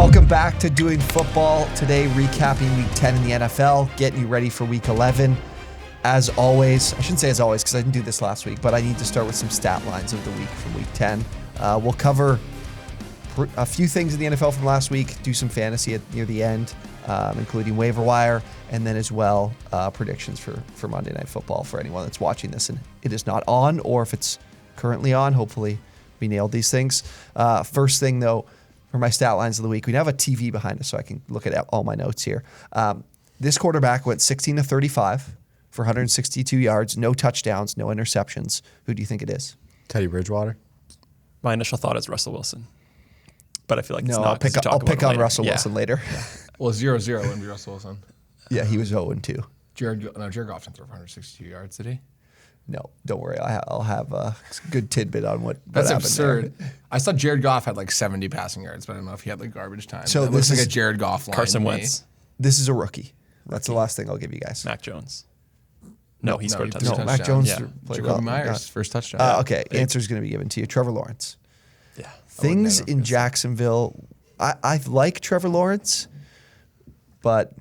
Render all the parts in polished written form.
Welcome back to Doing Football. Today, recapping Week 10 in the NFL, getting you ready for Week 11. As always, I shouldn't say as always because I didn't do this last week, but I need to start with some stat lines of the week from Week 10. We'll cover a few things in the NFL from last week, do some fantasy near the end, including waiver wire, and then as well predictions for Monday Night Football for anyone that's watching this and it is not on, or if it's currently on, hopefully we nailed these things. First thing, though, for my stat lines of the week, we have a TV behind us so I can look at all my notes here. This quarterback went 16 to 35 for 162 yards, no touchdowns, no interceptions. Who do you think it is? Teddy Bridgewater. My initial thought is Russell Wilson, but I feel like it's No, not. I'll pick on Russell Wilson later. Yeah. Well, 0-0 wouldn't be Russell Wilson. Yeah, he was 0-2. Jared Goff didn't throw for 162 yards, did he? No, don't worry. I'll have a good tidbit on what That's happened absurd. there. I saw Jared Goff had like 70 passing yards, but I don't know if he had like garbage time. So it this looks like is a Jared Goff line. Carson Wentz, This is a rookie. That's the last thing I'll give you guys. Mac Jones. No, he scored a he threw touchdown. No, Mac Jones Yeah. played Jacoby well. Myers, first touchdown. Okay, answer's going to be given to you. Trevor Lawrence. Yeah. Things never in guess that. Jacksonville, I like Trevor Lawrence, but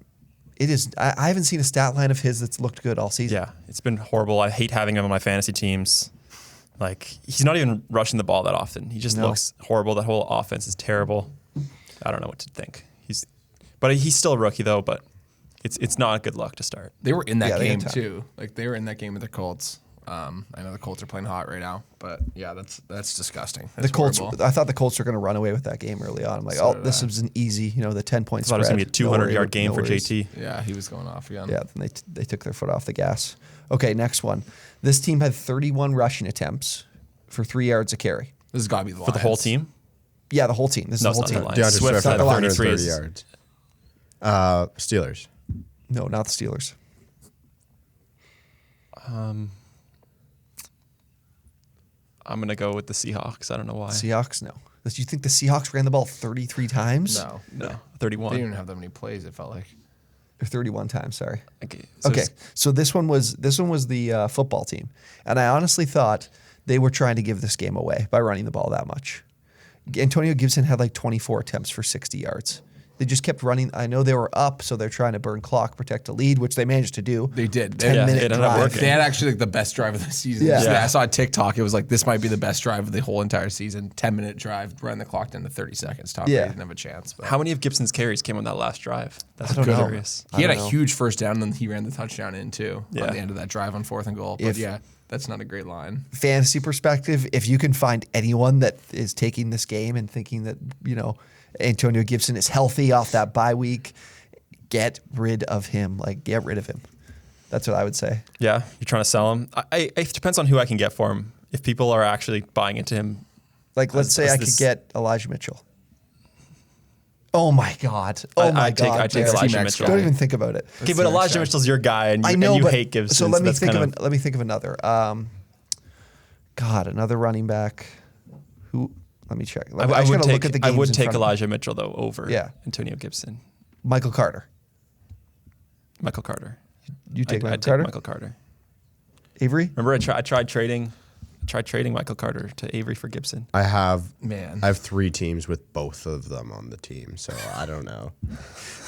it is. I haven't seen a stat line of his that's looked good all season. Yeah, it's been horrible. I hate having him on my fantasy teams. Like, he's not even rushing the ball that often. He just looks horrible. That whole offense is terrible. I don't know what to think. But he's still a rookie though. But it's not a good luck to start. They were in that they game had time. too. Like they were in that game with the Colts. I know the Colts are playing hot right now, but yeah, that's disgusting. That's The Colts. horrible. I thought the Colts were going to run away with that game early on. I'm like, So oh, did this I. was an easy, the 10-point I spread. thought it was going to be a 200-yard game for worries. JT. Yeah, he was going off again. Yeah, then they took their foot off the gas. Okay, next one. This team had 31 rushing attempts for 3 yards a carry. This has got to be the For the whole Lions. team? Yeah, the whole team. This No, is the whole it's not team. the Lions. DeAndre Swift Swift had not the Lions. 130 is- yards. Steelers. No, not the Steelers. I'm going to go with the Seahawks. I don't know why. Seahawks, no. Do you think the Seahawks ran the ball 33 times? No, No, they 31. didn't even have that many plays. It felt like. Or 31 times, sorry. Okay. Okay, so this one was the football team. And I honestly thought they were trying to give this game away by running the ball that much. Antonio Gibson had like 24 attempts for 60 yards. They just kept running. I know they were up, so they're trying to burn clock, protect a lead, which they managed to do. They did. 10-minute it ended up drive. working. They had actually like the best drive of the season. Yeah. I saw a TikTok. It was like, this might be the best drive of the whole entire season. 10-minute drive, run the clock down to 30 seconds. Tom Brady didn't have a chance. But How many of Gibson's carries came on that last drive? That's don't know. curious. he had I a don't know. huge first down, and then he ran the touchdown in too Yeah. on the end of that drive on 4th and goal. But If- yeah, that's not a great line. Fantasy perspective, if you can find anyone that is taking this game and thinking that, Antonio Gibson is healthy off that bye week, get rid of him. Like, get rid of him. That's what I would say. Yeah, you're trying to sell him. It depends on who I can get for him. If people are actually buying into him. Like, let's say I could get Elijah Mitchell. Oh, my God. Oh, my I take God. Elijah Jared. Mitchell. Don't even think about it. Okay, but Elijah Mitchell's your guy, and I you, know, and you but hate Gibson. so let me that's think kind of let me think of another. Another running back. Who? Let me check. I just would gotta take. look at the I games would in take front of me. Elijah Mitchell though over Antonio Gibson. Michael Carter. Michael Carter. You take I'd Michael take Carter. Michael Carter. Avery. Remember, I tried trading Michael Carter to Avery for Gibson. I have 3 teams with both of them on the team, so I don't know.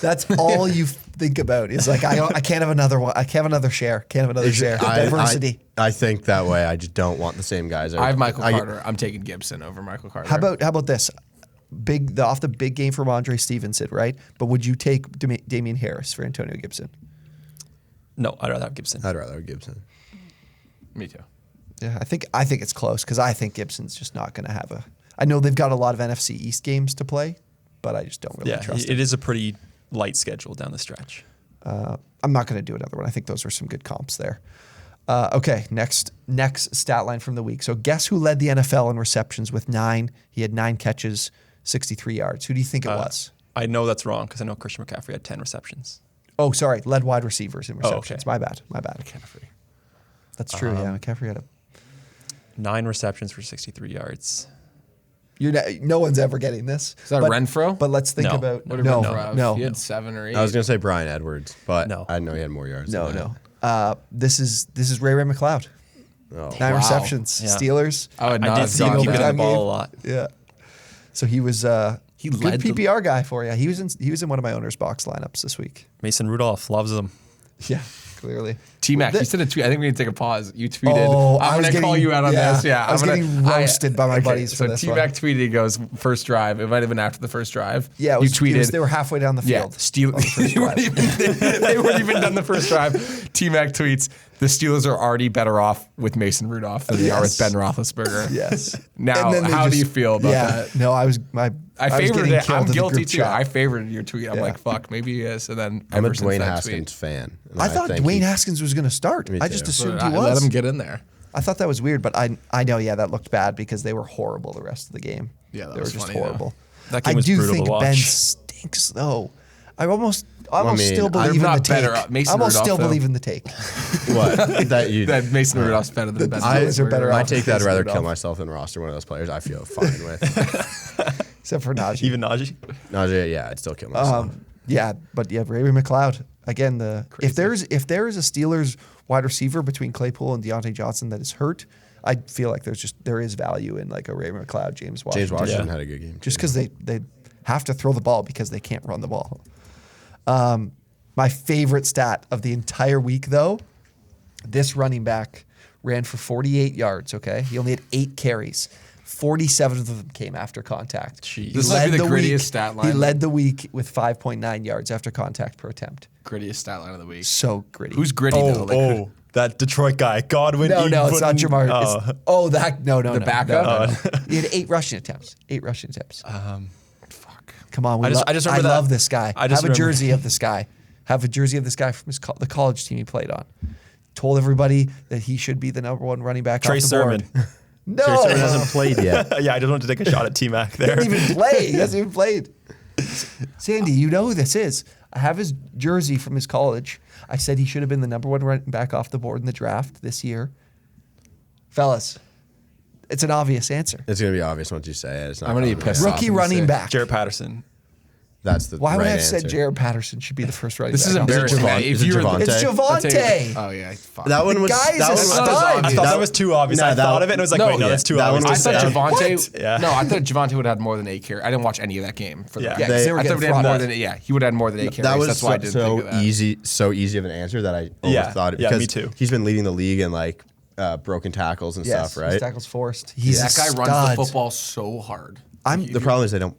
That's all you think about is like I can't have another one. I can't have another share. Can't have another share. Diversity. I think that way. I just don't want the same guys. I have Michael Carter. I'm taking Gibson over Michael Carter. How about this? Off the big game from Andre Stevenson, right? But would you take Damian Harris for Antonio Gibson? No, I'd rather have Gibson. I'd rather have Gibson. Me too. Yeah, I think it's close because I think Gibson's just not going to have a. I know they've got a lot of NFC East games to play, but I just don't really trust it is a pretty light schedule down the stretch. I'm not going to do another one. I think those are some good comps there. Okay, next stat line from the week. So guess who led the NFL in receptions with 9? He had 9 catches, 63 yards. Who do you think it was? I know that's wrong because I know Christian McCaffrey had 10 receptions. Oh, sorry, led wide receivers in receptions. okay. My bad. McCaffrey. That's true. Yeah, McCaffrey had 9 receptions for 63 yards. no one's ever getting this. Is that Renfro? But let's think No. about What did no, Renfro have? no, He had 7 or 8. I was going to say Brian Edwards, but No. I know he had more yards. than that. no. This is Ray McLeod. Oh. 9 Wow. receptions. Yeah. Steelers. I would not I did have see him gone keep with getting that. the ball a lot. Yeah. So he was He Good led the PPR guy for you. He was in one of my OwnersBox lineups this week. Mason Rudolph loves him. Yeah, clearly. T-Mac. You sent a tweet. I think we need to take a pause. You tweeted. Oh, I I'm was going to getting- call you out on yeah, this. Yeah, I was getting roasted by my buddies So for this T-Mac one. tweeted. He goes, first drive. It might have been after the first drive. Yeah, you tweeted. they were halfway down the Yeah, field. they weren't even done the first drive. T-Mac tweets, the Steelers are already better off with Mason Rudolph than they are with Yes. Ben Roethlisberger. Yes. Now, And then they how do you feel about that? No, I was I favored getting it. killed I'm in the guilty group too. chat. I favored your tweet. I'm Yeah. like, fuck, maybe he is. And then I'm a ever since Dwayne that Haskins fan. and I thought think Dwayne he- Haskins was going to start. Me I just too. assumed tweet, he I was. let him get in there. I thought that was weird, but I know, yeah, that looked bad because they were horrible the rest of the game. Yeah, that they was were just funny, though. horrible. That game I was do brutal to think watch. Ben stinks though. I almost mean, still I'm believe in the not take. better. Mason I almost Rudolph, still though. believe in the take. What? That you. That Mason Rudolph's better than Ben. Steelers are better I off take that. I'd Mason rather Rudolph. kill myself than roster one of those players. I feel fine with. Except for Najee. Even Najee. Najee, yeah, I'd still kill myself. Yeah, but yeah, Ray McLeod again. If there is a Steelers wide receiver between Claypool and Deontay Johnson that is hurt, I feel like there is value in like a Ray McLeod, James Washington. James Washington Yeah. had a good game. Just too. because they have to throw the ball because they can't run the ball. My favorite stat of the entire week, though, this running back ran for 48 yards. Okay, he only had 8 carries. 47 of them came after contact. Jeez. This might be the grittiest stat line. He led the week with 5.9 yards after contact per attempt. Grittiest stat line of the week. So gritty. Who's gritty though? Like, that Detroit guy, Godwin. No, it's not Jamar. Oh. No. The backup? No. He had 8 rushing attempts. 8 rushing attempts. fuck. Come on, I just remember that. love this guy. I just Have a remember- jersey of this guy. Have a jersey of this guy from the college team he played on. Told everybody that he should be the number 1 running back Trey off the board. Sermon. No, Trey Sermon hasn't played yet. Yeah, I just wanted to take a shot at T-Mac he there. didn't even play. He hasn't even played. Sandy, you know who this is. I have his jersey from his college. I said he should have been the number 1 running back off the board in the draft this year. Fellas, it's an obvious answer. It's gonna be obvious once you say it. It's not. I'm gonna be complicated. pissed off. Rookie I'm gonna running say back. Jared Patterson. That's the Why would right I have answer. said Jared Patterson should be the first running This back? is off the board? embarrassing. Javon- If is it you were the- Javonte? It's Javonte. Oh yeah, fuck. That one The was. guy is that a one was- stud. I thought that was too obvious. No, I that- thought of it and it was like, no, wait, no, yeah, that's too that obvious. one I was to thought say. Javonte. Yeah. No, I thought Javonte would have had more than 8 carries. I didn't watch any of that game. For Yeah. the Yeah, 'cause they were I thought getting he would have more throttled. than he would have had more than 8 carries. That was That's why I didn't think of that. so easy of an answer that I Yeah. overthought it. Yeah, Because me too. He's been leading the league in like broken tackles and Yes, stuff, right? tackles forced. He's That guy a runs stud. the football so hard. The problem is they don't.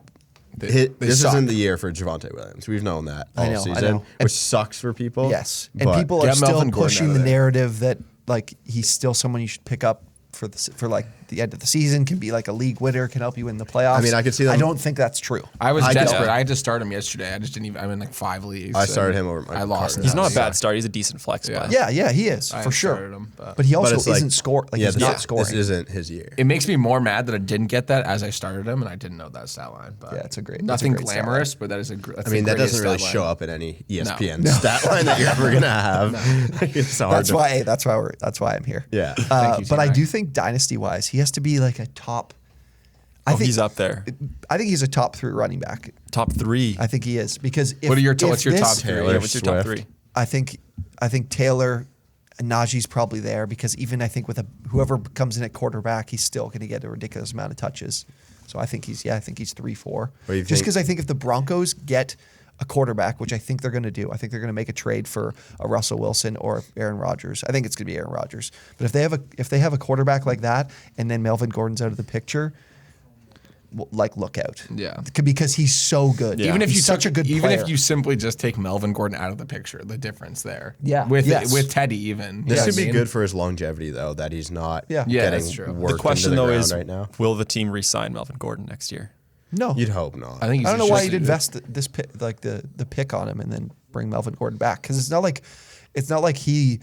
They This suck. isn't the year for Javonte Williams. We've known that all I know, I season, know. which sucks for people. Yes, and but people are get still Melvin Gordon pushing out of the there. narrative that like he's still someone you should pick up for like the end of the season. Can be like a league winner. Can help you win the playoffs. I mean, I could see them- I don't think that's true. I was I desperate. don't- I had to start him yesterday. I just didn't even. I'm in like 5 leagues. I started and him over Michael I lost. Carter. He's not a Yeah. bad start. He's a decent flex Yeah. play. Yeah, he is I for sure. started him, but he also it's like- isn't score. Like he's this- not scoring. This isn't his year. It makes me more mad that I didn't get that as I started him, and I didn't know that stat line. But Yeah, it's a great- nothing it's a great stat glamorous, but that is a. That's I mean, the that doesn't greatest really stat show line. up in any ESPN No. stat line that you're ever gonna have. It's hard that's to- why. That's why I'm here. Yeah. Thank you, But I T-Mac. do think dynasty wise, he has to be like a top. I Oh, think he's up there. I think he's a top 3 running back. Top 3. I think he is because if, What are your if what's your this- top 3? Taylor, Yeah, what's your top Swift. 3? I think Taylor and Najee's probably there because even I think with whoever comes in at quarterback, he's still going to get a ridiculous amount of touches. So I think he's 3-4. What do you Just think? because I think if the Broncos get a quarterback, which I think they're going to do, I think they're going to make a trade for a Russell Wilson or Aaron Rodgers. I think it's going to be Aaron Rodgers. But if they have a quarterback like that, and then Melvin Gordon's out of the picture. Like look out, Yeah. because he's so good. Yeah. Even if He's you such took- a good even player. if you simply just take Melvin Gordon out of the picture, the difference there. Yeah. With Yes. with Teddy even. This You know could what I be mean? good for his longevity, though, that he's not Yeah. Yeah, getting that's true. worked The question, into the though, ground is right now. will the team re-sign Melvin Gordon next year? no, You'd hope not. I think he's I don't know why just- you'd invest this pick, like the pick on him and then bring Melvin Gordon back because it's not like he,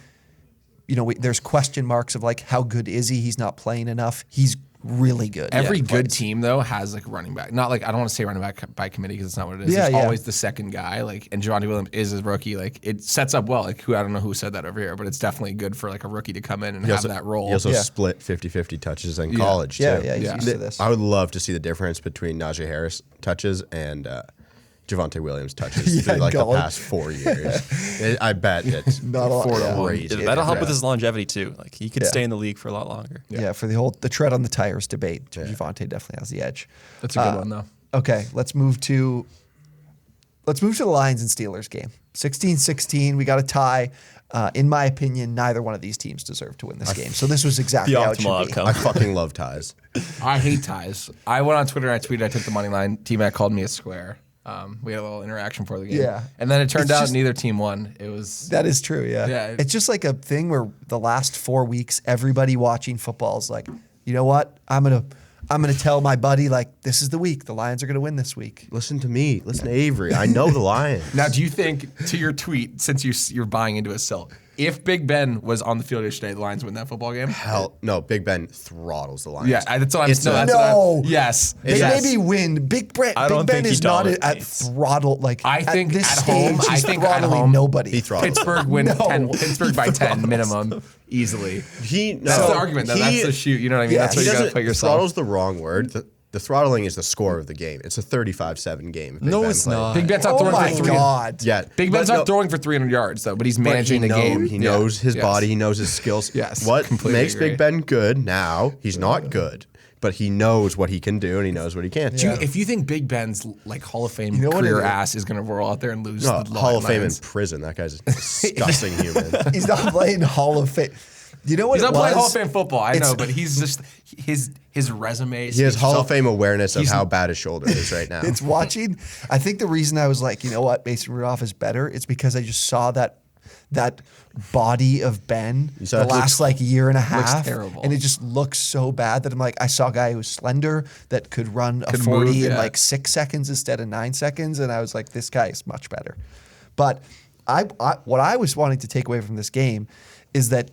there's question marks of like how good is he? He's not playing enough. He's really good. Every Yeah, good plays. team though has like running back. Not like I don't want to say running back by committee because it's not what it is. Yeah, There's yeah. always the second guy. Like and Javonte Williams is his rookie. Like it sets up well. Like I don't know who said that over here, but it's definitely good for like a rookie to come in and have that role. He also Yeah. split 50-50 touches in college, Yeah, too. yeah, he's Yeah. used to this. I would love to see the difference between Najee Harris touches and Javonte Williams touches Yeah, through like the God. past 4 years. I bet it's Not a lot, yeah. crazy. That'll help with his longevity too. Like he could Yeah. stay in the league for a lot longer. Yeah, for the tread on the tires debate, Javonte definitely has the edge. That's a good one though. Okay, let's move to the Lions and Steelers game. 16-16, we got a tie. In my opinion, neither one of these teams deserved to win this game. So this was exactly The how it should optimal be. outcome. I fucking love ties. I hate ties. I went on Twitter and I tweeted I took the money line. T-Mac called me a square. We had a little interaction before the game. Yeah. And then it turned It's out just- neither team won. It was... That is true, yeah. Yeah. It's just like a thing where the last 4 weeks, everybody watching football is like, you know what? I'm gonna tell my buddy, like, this is the week. The Lions are gonna win this week. Listen to me. Listen to Avery. I know the Lions. Now, do you think, to your tweet, since you're buying into a sell, if Big Ben was on the field yesterday, the Lions win that football game? Hell, no. Big Ben throttles the Lions. Yeah, that's what I'm It's saying. No. Yes. They yes. maybe win. Big Ben don't think he is not at dominates. throttle. Like I think at this at stage, home- I he's think at throttling home, nobody. He throttles. Pittsburgh win No. 10. Pittsburgh by 10 minimum, easily. That's the argument, though. That's the shoot. You know what I mean? Yeah, That's what you got to put yourself. Throttle's the wrong word. The throttling is the score of the game. It's a 35-7 game. if Big No, Ben it's played. not. Big Ben's not Oh throwing my for 3. God. Yeah. Big Ben's but not throwing for 300 yards, though, but he's managing the game. He knows his Yes. body. He knows his skills. Yes, What completely makes agree. Big Ben good now, he's not good. But he knows what he can do and he knows what he can't do. Dude, if you think Big Ben's like Hall of Fame know what career it is? ass is going to roll out there and lose No, the Hall of Fame in Lions. prison. That guy's a disgusting human. He's not playing Hall of Fame. You know what He's it not was? playing Hall of Fame football, I know, It's- but he's just his resume. He has speaks Hall for of Fame awareness of He's- how bad his shoulder is right now. It's watching. I think the reason I was like, you know what, Mason Rudolph is better. It's because I just saw that body of Ben saw the it last like year and a half, terrible. and it just looks so bad that I'm like, I saw a guy who was slender that could run a Could 40 move, in yeah. like 6 seconds instead of 9 seconds, and I was like, this guy is much better. But what I was wanting to take away from this game is that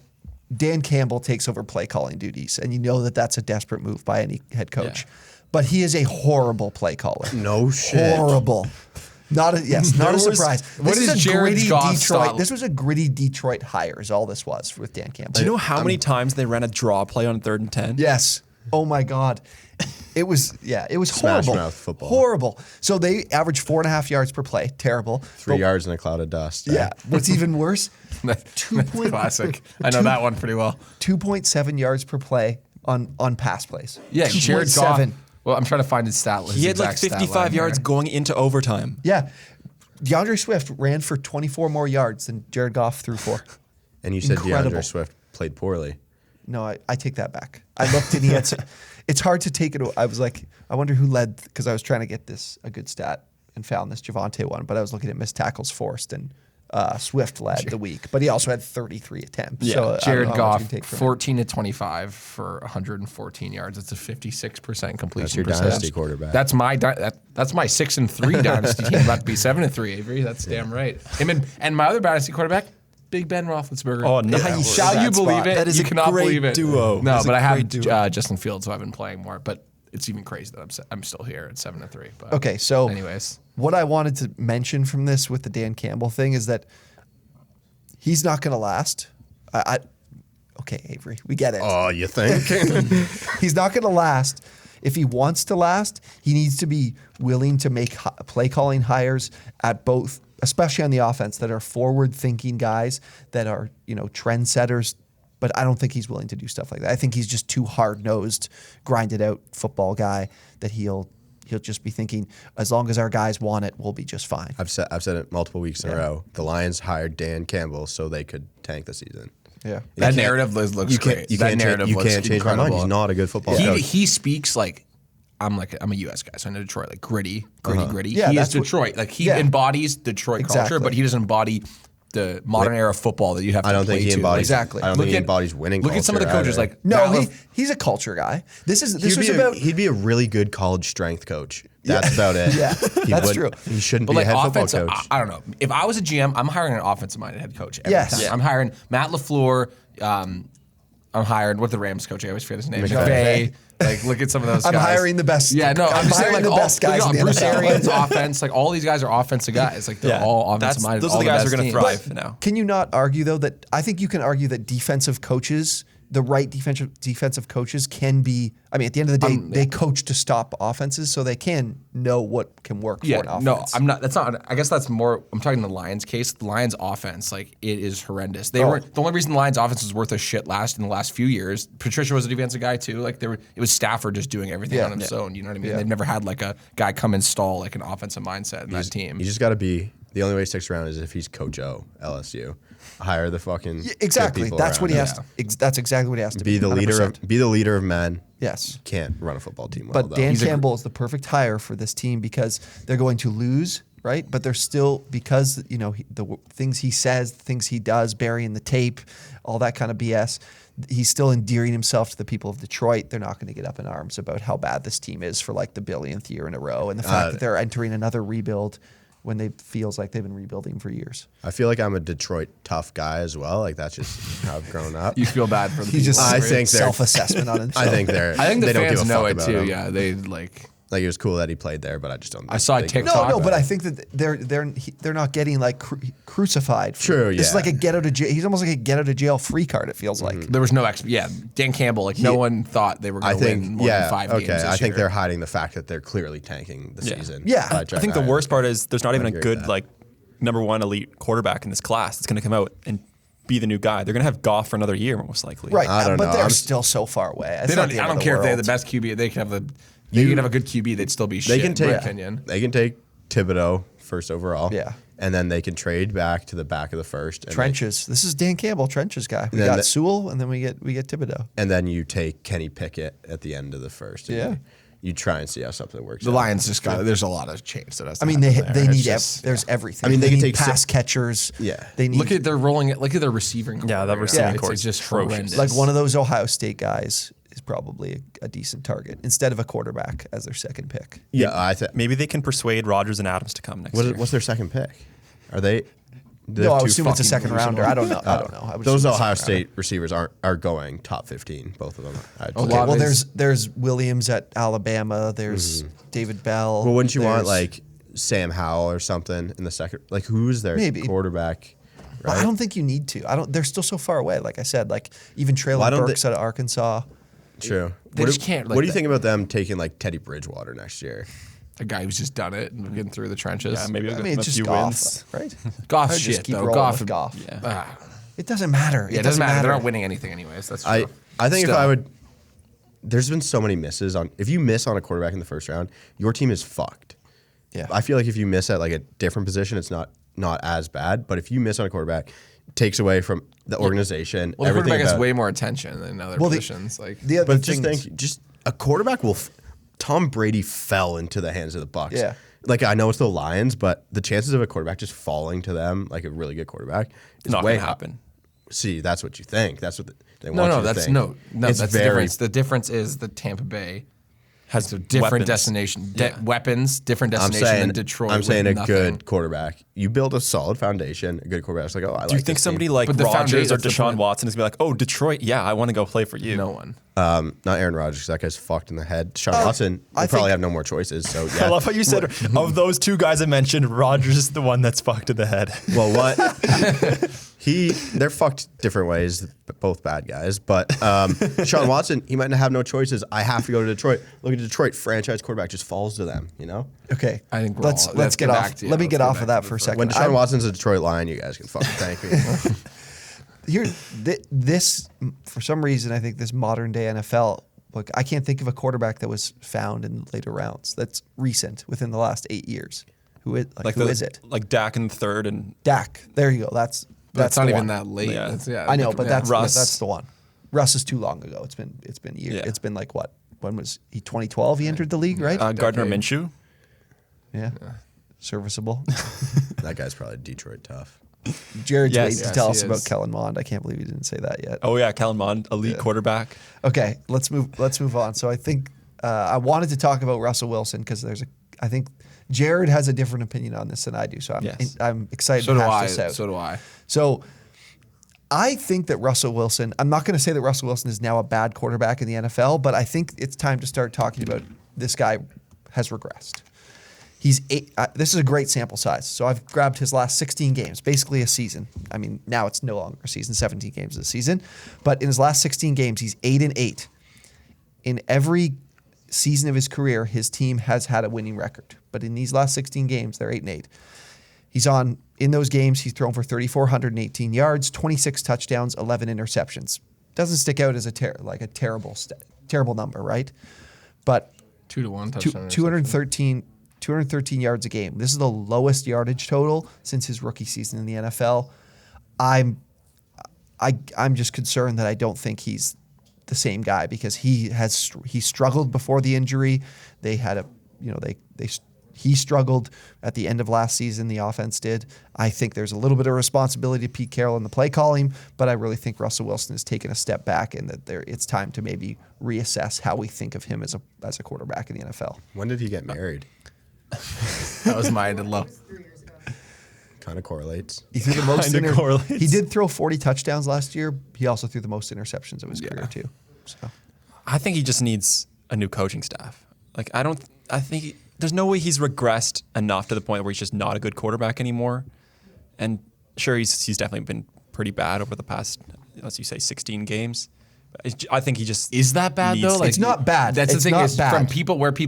Dan Campbell takes over play calling duties, and you know that that's a desperate move by any head coach. Yeah. But he is a horrible play caller. No shit. Horrible. Not a surprise. what This is is a Jared gritty Goff's Detroit. style? This was a gritty Detroit hire. Is all this was with Dan Campbell. Do you know how many times they ran a draw play on 3rd and 10? Yes. Oh my God. It was Smash horrible. mouth football. Horrible. So they averaged 4.5 yards per play. Terrible. 3 yards in a cloud of dust. Yeah. What's even worse? That's classic. I know that one pretty well. 2.7 yards per play on pass plays. Yeah, Jared Goff. 2.7. Well, I'm trying to find his stat list. He had like exact stat 55 line yards here. going into overtime. Yeah. DeAndre Swift ran for 24 more yards than Jared Goff threw for. And you said Incredible. DeAndre Swift played poorly. No, I take that back. I looked and he had. It's hard to take it. I was like, I wonder who led, because I was trying to get a good stat and found this Javonte one, but I was looking at missed tackles forced, and Swift led the week, but he also had 33 attempts. Yeah. So I don't Jared know how much Goff, you can take from him. 14 to 25 for 114 yards. That's a 56% completion That's your percentage. dynasty quarterback. That's my 6-3 dynasty team. About to be 7-3. Avery, that's damn right. Him and my other dynasty quarterback, Big Ben Roethlisberger. Oh, nice. Shall you That believe spot. it? That is you a cannot great believe it. duo. No, That is but a I have great duo. Justin Fields, so I've been playing more. But it's even crazy that I'm still here at 7-3. But Okay, so anyways, what I wanted to mention from this with the Dan Campbell thing is that he's not going to last. Okay, Avery, we get it. Oh, you think? He's not going to last. If he wants to last, he needs to be willing to make play calling hires at both, especially on the offense, that are forward thinking guys that are, trendsetters. But I don't think he's willing to do stuff like that. I think he's just too hard nosed, grinded out football guy that he'll just be thinking, as long as our guys want it, we'll be just fine. I've said it multiple weeks in a row. The Lions hired Dan Campbell so they could tank the season. Yeah. that narrative looks great. You that can't narrative you looks can't change my mind. incredible. He's not a good football coach. He speaks like I'm a U.S. guy, so I know Detroit, like gritty. Yeah, he is that's what- Detroit. Like he yeah. embodies Detroit culture, Exactly. but he doesn't embody the modern era football that you have to I don't play think he to. embodies. Exactly. I don't think he embodies winning. Look at some of the culture coaches either. like No, Matt he's a culture guy. This was He'd about. be a really good college strength coach. That's about it. Yeah, that's true. He shouldn't But be like a head football offensive, coach. I don't know. If I was a GM, I'm hiring an offensive-minded head coach. Every Yes. time. Yeah. I'm hiring Matt LaFleur. I'm hiring what the Rams coach. I always forget his name. McVay. McVay. Like, look at some of those I'm guys. hiring the best. Yeah, no, I'm I'm just saying, hiring like, the best guys look in at the Bruce NFL. Arians offense. Like all these guys are offensive guys. Like they're all offensive-minded. Those all are the guys who are best going to teams. thrive now. Can you not argue though that I think you can argue that defensive coaches the right defensive coaches can be. I mean, at the end of the day, they coach to stop offenses, so they can know what can work for an offense. No, I'm not. That's not. I guess that's more. I'm talking the Lions case. The Lions offense, like it is horrendous. They weren't the only reason the Lions offense was worth a shit in the last few years. Patricia was a defensive guy too. Like it was Stafford just doing everything on his own. You know what I mean? Yeah. They've never had like a guy come install like an offensive mindset in that team. You just got to be. The only way he sticks around is if he's Coach O, LSU. Hire the fucking exactly. people That's what he around has. him. That's exactly what he has to be. Be the leader 100%. of. Be the leader of men. Yes. You can't run a football team. But well, Dan Campbell is the perfect hire for this team because they're going to lose, right? But they're still, because the things he says, the things he does, burying the tape, all that kind of BS. He's still endearing himself to the people of Detroit. They're not going to get up in arms about how bad this team is for like the billionth year in a row, and the fact that they're entering another rebuild when they feels like they've been rebuilding for years. I feel like I'm a Detroit tough guy as well. Like that's just how I've grown up. You feel bad for the He's people. just I think they're- self-assessment on himself. I think the they don't give fans a know fuck it about too. him. Yeah, they like. Like it was cool that he played there, but I just don't. I saw a think TikTok. No, but I think that they're not getting like crucified. True, It's yeah. like a get out of jail. He's almost like a get out of jail free card. It feels like. There was no Dan Campbell. Like no one thought they were going to win more than 5 games. This I think year. they're hiding the fact that they're clearly tanking the season. Yeah. by I trying I think to the hide worst it. part is there's not even a agree with good that. like number one elite quarterback in this class that's going to come out and be the new guy. They're going to have Goff for another year most likely. Right, I don't but know. they're I'm- still so far away. It's They not don't. the end I of don't the care if they have world. the best QB. They can have a good QB. They'd still be shit. They can take. in my opinion. They can take Thibodeau first overall. Yeah. and then they can trade back to the back of the first. And Trenches. This is Dan Campbell, Trenches guy. We then got the- Sewell, and then we get Thibodeau. And then you take Kenny Pickett at the end of the first. and Yeah. You try and see how something works. The out. Lions just got. There's a lot of change that has. To I mean, happen there. they It's need just- there's everything. I mean, they can need take pass catchers. Yeah. they need Look at their rolling. Look at their receiving. core Yeah, that right receiving now. core It's is just atrocious. horrendous. like one of those Ohio State guys is probably a decent target instead of a quarterback as their second pick. Yeah, I think. Maybe they can persuade Rodgers and Adams to come next year. What's their second pick? Are they? No, I would assume it's a fucking second rounder. I don't know. I don't know. I would Those assume it's a Ohio second rounder. State receivers are going top 15. Both of them. I'd say. A lot Okay, of well, his- there's Williams at Alabama. There's David Bell. Well, wouldn't you want there's- like Sam Howell or something in the second? Like who's their Maybe. quarterback? Well, Right? I don't think you need to. I don't. They're still so far away. Like I said, like even Traylon Why don't Burks out of Arkansas. True. They What just do- can't, What like, do you think about them taking like Teddy Bridgewater next year? a guy who's just done it and getting through the trenches. Yeah, maybe I they'll mean, get it's a just few Goff, wins. right? Goff I would shit just keep though. rolling Goff. with Goff. Yeah. Ah. It doesn't matter. Yeah, it doesn't matter. They're not matter. winning anything anyways. That's true. I think Still. if I would, there's been so many misses on. If you miss on a quarterback in the first round, your team is fucked. Yeah. I feel like if you miss at like a different position, it's not as bad. But if you miss on a quarterback, it takes away from the organization. Well, the everything quarterback gets about- way more attention than other Well, positions. Like The other But just thing, think, just a quarterback will. Tom Brady fell into the hands of the Bucs. Yeah. Like I know it's the Lions, but the chances of a quarterback just falling to them, like a really good quarterback, is Not way going to high. happen. See, that's what you think. That's what they no, want no, you to that's think. no. It's That's the very difference. The difference is the Tampa Bay Has a different weapons. destination, Yeah. weapons, different I'm destination saying than Detroit. I'm with saying a nothing. good quarterback. You build a solid foundation. A good quarterback. It's like, oh, I like. Do you think this somebody team. like But the Rodgers foundation- or that's the Deshaun point. Watson is going to be like, oh, Detroit, yeah, I want to go play for you? No one. Not Aaron Rodgers? 'Cause that guy's fucked in the head. Sean Watson I will probably think- have no more choices. So I yeah. love how you said of those two guys I mentioned, Rodgers is the one that's fucked in the head. Well, what? They're fucked different ways, both bad guys. But Sean Watson, he might have no choices. I have to go to Detroit. Look at Detroit, franchise quarterback just falls to them, you know? okay. I think we're let's all- let's let's get get off. back to- Let me let's get get off back of to that the for a first- second. When Deshaun Watson's a Detroit Lion, you guys can fucking thank me. Here, this for some reason, I think this modern day NFL. Look, I can't think of a quarterback that was found in the later rounds. That's recent within the last 8 years. Who is it? Like Dak in the third and Dak. There you go. That's That's not the even one. that late. Yeah. That's- I know, but that's Russ. that's the one. Russ is too long ago. It's been years. Yeah. It's been like what? When was he? 2012. He entered the league, right? Gardner Decade. Minshew. yeah. Serviceable. That guy's probably Detroit tough. Jared's Yes. waiting to Yes, tell he us about is. Kellen Mond. I can't believe he didn't say that yet. Oh yeah, Kellen Mond, elite quarterback. Okay, let's move on. So I think I wanted to talk about Russell Wilson because I think Jared has a different opinion on this than I do. So Yes. I'm excited So to do hash I. this out. So do I. So I think that Russell Wilson, I'm not going to say that Russell Wilson is now a bad quarterback in the NFL, but I think it's time to start talking about this guy has regressed. He's this is a great sample size. So I've grabbed his last 16 games, basically a season. I mean, now it's no longer a season, 17 games of the season. But in his last 16 games, he's 8-8. In every season of his career, his team has had a winning record. But in these last 16 games, they're 8-8. In those games, he's thrown for 3,418 yards, 26 touchdowns, 11 interceptions. Doesn't stick out as a terrible number, right? But 2-to-1 touchdown. 213 yards a game. This is the lowest yardage total since his rookie season in the NFL. I'm just concerned that I don't think he's the same guy because he struggled before the injury. He struggled at the end of last season. The offense did. I think there's a little bit of responsibility to Pete Carroll in the play calling, but I really think Russell Wilson has taken a step back and that it's time to maybe reassess how we think of him as a quarterback in the NFL. When did he get married? That was my low. Kind of correlates. He threw the most correlates. He did throw 40 touchdowns last year. He also threw the most interceptions of his career too. So I think he just needs a new coaching staff. There's no way he's regressed enough to the point where he's just not a good quarterback anymore. And sure, he's definitely been pretty bad over the past, as you say, 16 games. I think he just is that bad though. It's not bad. That's it's the thing not is bad. from people what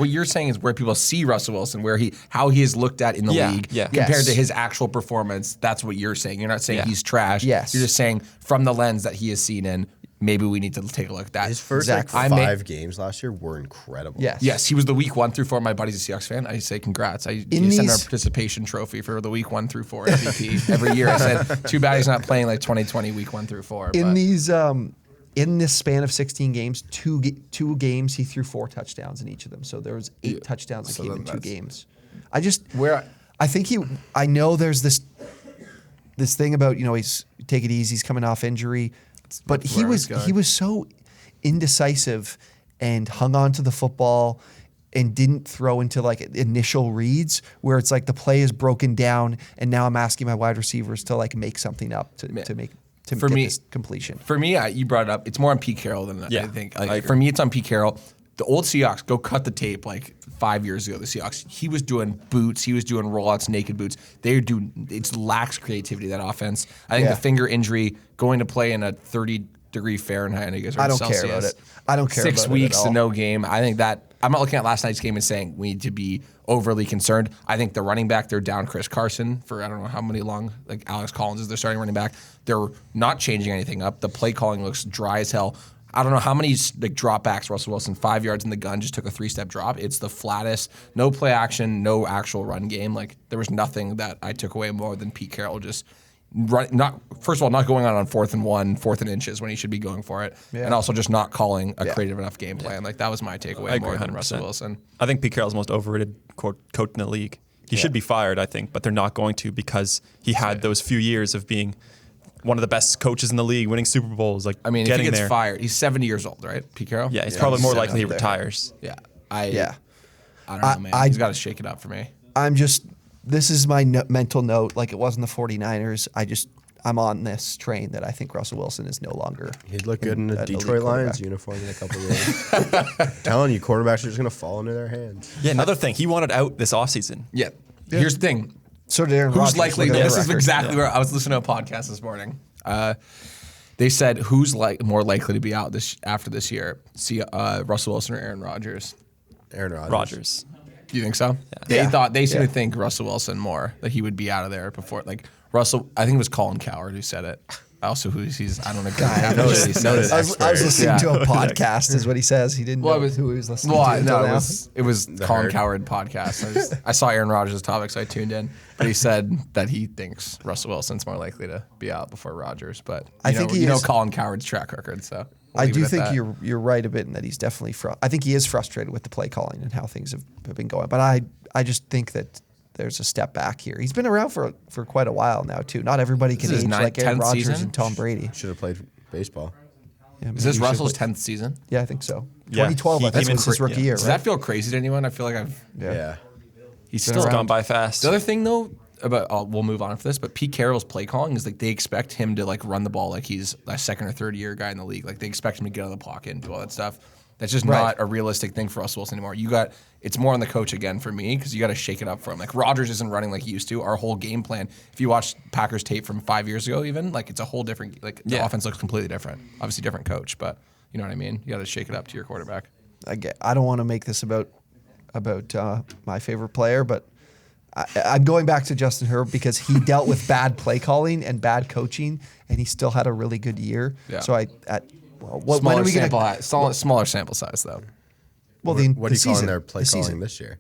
you're saying is where people see Russell Wilson, how he is looked at in the league compared to his actual performance. That's what you're saying. You're not saying he's trash. Yes. You're just saying from the lens that he is seen in. Maybe we need to take a look at that. His first five games last year were incredible. Yes, he was the week 1 through 4. My buddy's a Seahawks fan. I say congrats. I send him a participation trophy for the week 1 through 4 MVP every year. I said, too bad he's not playing like 2020 week 1 through 4. In this span of 16 games, two games he threw 4 touchdowns in each of them. So there was 8 touchdowns that came in 2 games. I know there's this thing about he's take it easy. He's coming off injury. But he was so indecisive and hung on to the football and didn't throw into like initial reads where it's like the play is broken down and now I'm asking my wide receivers to like make something up to get this completion. For me, you brought it up. It's more on Pete Carroll than I think. For me, it's on Pete Carroll. The old Seahawks, go cut the tape like 5 years ago. The Seahawks, he was doing boots, he was doing rollouts, naked boots. It lacks creativity, that offense. I think the finger injury, going to play in a 30-degree Fahrenheit, I guess, or I don't Celsius, care about it. I don't care 6 about weeks it at all. and no game. I think that I'm not looking at last night's game and saying we need to be overly concerned. I think the running back, they're down Chris Carson for I don't know how many long, like Alex Collins is their starting running back. They're not changing anything up. The play calling looks dry as hell. I don't know how many dropbacks Russell Wilson, 5 yards in the gun, just took a 3-step drop. It's the flattest, no play action, no actual run game. Like there was nothing that I took away more than Pete Carroll just first of all, not going on 4th and 1, 4th and inches when he should be going for it, and also just not calling a creative enough game plan. Like that was my takeaway more than Russell Wilson. I think Pete Carroll's the most overrated coach in the league. He should be fired, I think, but they're not going to because he had those few years of being one of the best coaches in the league, winning Super Bowls. If he gets fired, he's 70 years old, right, Pete Carroll? Yeah, it's probably more likely he retires. Yeah. I don't know, man. He's got to shake it up for me. This is my mental note. Like it wasn't the 49ers. I'm on this train that I think Russell Wilson is no longer. He'd look good in a Detroit Lions uniform in a couple of years. Telling you, quarterbacks are just going to fall into their hands. Yeah, another thing. He wanted out this offseason. Yeah. Here's the thing. So did Aaron Who's Rodgers. likely? This is exactly where I was listening to a podcast this morning. They said who's more likely to be out after this year? Russell Wilson or Aaron Rodgers? Aaron Rodgers. Rodgers. Do you think so? Yeah. They seem to think Russell Wilson more, that he would be out of there before. Like Russell, I think it was Colin Cowherd who said it. Also, I don't know. I was listening to a podcast, is what he says. He didn't know who he was listening to. No, it was Colin Cowherd podcast. I saw Aaron Rodgers' topic, so I tuned in. But he said that he thinks Russell Wilson's more likely to be out before Rodgers. But I think you know Colin Cowherd's track record, so I do think you're right a bit in that he's definitely. I think he is frustrated with the play calling and how things have been going. But I just think that there's a step back here. He's been around for quite a while now too. Not everybody can age like Aaron Rodgers and Tom Brady. Should have played baseball. Yeah, is this Russell's 10th season? Yeah, I think so. Yeah. 2012, I think was his rookie year. Does that feel crazy to anyone? I feel like he's still gone by fast. The other thing though, we'll move on for this, but Pete Carroll's play calling is like they expect him to like run the ball like he's a 2nd or 3rd year guy in the league. Like they expect him to get out of the pocket and do all that stuff. That's just not a realistic thing for Russell Wilson anymore. It's more on the coach again for me because you got to shake it up for him. Like Rodgers isn't running like he used to. Our whole game plan, if you watch Packers tape from 5 years ago, even like it's a whole different. Like the offense looks completely different. Obviously, different coach, but you know what I mean. You got to shake it up to your quarterback. I don't want to make this about my favorite player, but I'm going back to Justin Herbert because he dealt with bad play calling and bad coaching, and he still had a really good year. Yeah. So when are we going to smaller sample size though? Well, what are you calling their play calling this year?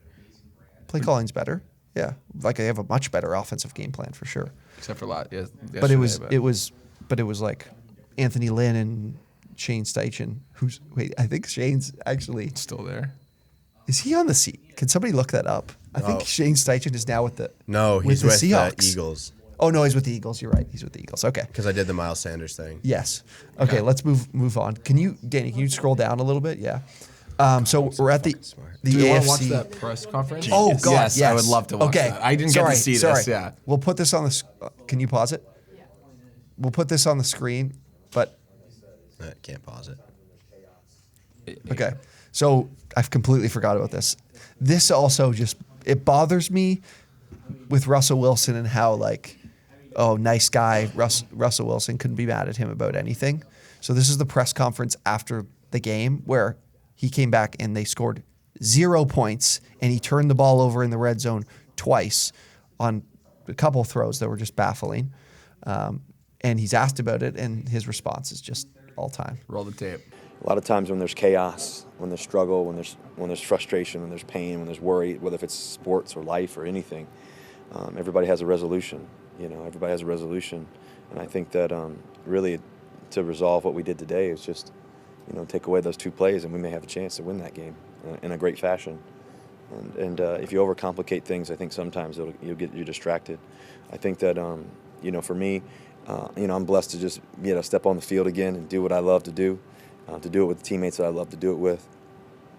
Play calling's better. Yeah, like they have a much better offensive game plan for sure. Except for a lot, yeah. But it was like Anthony Lynn and Shane Steichen. I think Shane's actually still there. Is he on the seat? Can somebody look that up? I think Shane Steichen is now with the he's with the Seahawks. Eagles. Oh no, he's with the Eagles. You're right. He's with the Eagles. Okay. Because I did the Miles Sanders thing. Yes. Okay. Let's move on. Danny? Can you scroll down a little bit? Yeah. So we're at the Do you AFC. want to watch that press conference? Oh God, yes. I would love to watch that. I didn't get to see this. Yeah. We'll put this on the. Can you pause it? Yeah. We'll put this on the screen, but I can't pause it. Okay. So I've completely forgot about this. This also it bothers me with Russell Wilson and how nice guy, Russell Wilson, couldn't be mad at him about anything. So this is the press conference after the game where he came back and they scored 0 points and he turned the ball over in the red zone twice on a couple throws that were just baffling. And he's asked about it and his response is just all time. Roll the tape. A lot of times when there's chaos, when there's struggle, when there's frustration, when there's pain, when there's worry, whether if it's sports or life or anything, everybody has a resolution. Everybody has a resolution. And I think that really to resolve what we did today is just, take away those 2 plays and we may have a chance to win that game in a great fashion. And if you overcomplicate things, I think sometimes you're distracted. I think that, for me, I'm blessed to just step on the field again and do what I love to do it with the teammates that I love to do it with,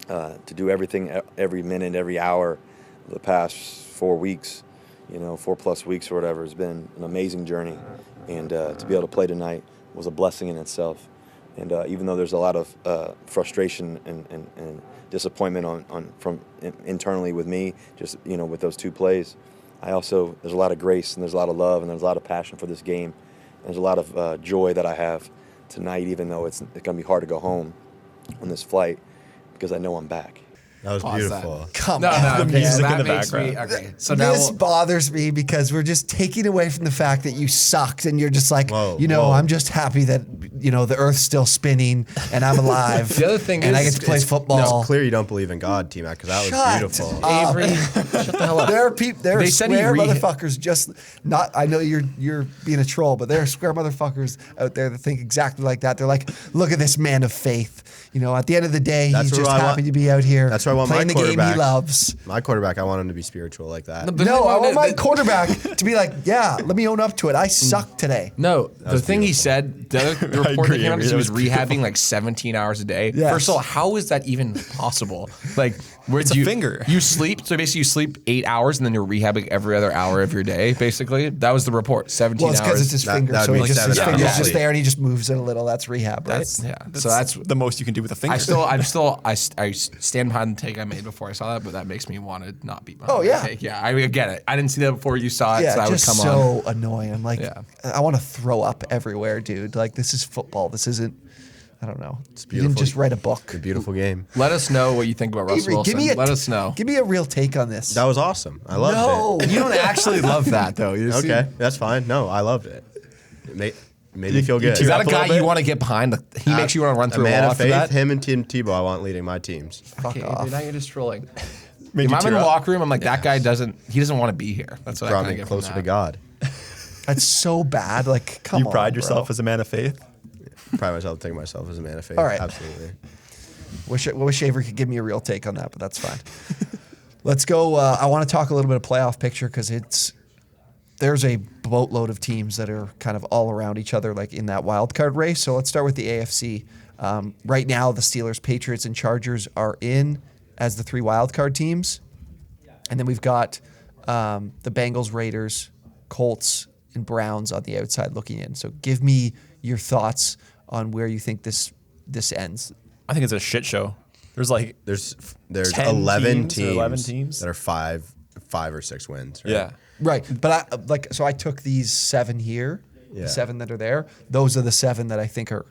to do everything every minute, every hour of the past 4 weeks, 4+ weeks or whatever. Has been an amazing journey. And to be able to play tonight was a blessing in itself. And even though there's a lot of frustration and disappointment from internally with me, just with those 2 plays, there's a lot of grace and there's a lot of love and there's a lot of passion for this game. There's a lot of joy that I have tonight, even though it's going to be hard to go home on this flight because I know I'm back. That was beautiful. Come on. The music in the background. So this bothers me because we're just taking away from the fact that you sucked and you're just like, whoa. I'm just happy that, the earth's still spinning and I'm alive. The other thing and I get to play football. It's clear you don't believe in God, T-Mac, because that was beautiful. Avery, shut the hell up. There are square motherfuckers I know you're being a troll, but there are square motherfuckers out there that think exactly like that. They're like, look at this man of faith. At the end of the day, he's just happy to be out here. That's why I want playing my the game quarterback. He loves. My quarterback, I want him to be spiritual like that. I want my quarterback to be like, yeah, let me own up to it. I suck today. No, the thing he said, the report that came out is he was rehabbing like 17 hours a day. Yes. First of all, how is that even possible? Like, it's a finger. You sleep, so basically you sleep 8 hours and then you're rehabbing every other hour of your day, basically. That was the report, 17 hours. Well, it's because it's his finger, so his finger's just there and he just moves it a little. That's rehab, right? That's the most you can do with a finger. I stand behind the take I made before I saw that, but that makes me want to not beat my take. Yeah, I get it. I didn't see that before you saw it, so I would come on. So annoying. I'm like, I want to throw up everywhere, dude. Like, this is football. This isn't, I don't know. It's beautiful. You didn't just write a book. It's a beautiful game. Let us know what you think about Russell Wilson. Let us know. Give me a real take on this. That was awesome. I loved it. You don't actually love that, though. Okay, that's fine. No, I loved it. It made me feel good. Is that a guy you want to get behind? He makes you want to run through a wall after that? Him and Tim Tebow, I want leading my teams. Fuck off. Now you're just trolling. If I'm in the locker room, I'm like, that guy doesn't want to be here. That's what I kind of get closer from to God. That's so bad. Like, come on, you pride yourself as a man of faith? Pride myself, take myself as a man of faith. All right. Absolutely. Wish Avery could give me a real take on that, but that's fine. Let's go. I want to talk a little bit of playoff picture because there's a boatload of teams that are kind of all around each other, like in that wild card race. So let's start with the AFC. Right now, the Steelers, Patriots, and Chargers are in as the 3 wild card teams, and then we've got the Bengals, Raiders, Colts, and Browns on the outside looking in. So give me your thoughts on where you think this ends. I think it's a shit show. There's like There's 10 11 teams or 11 teams teams? that are five or six wins. Right? yeah. Right, but so I took these 7 here, Yeah. the 7 that are there. Those are the 7 that I think are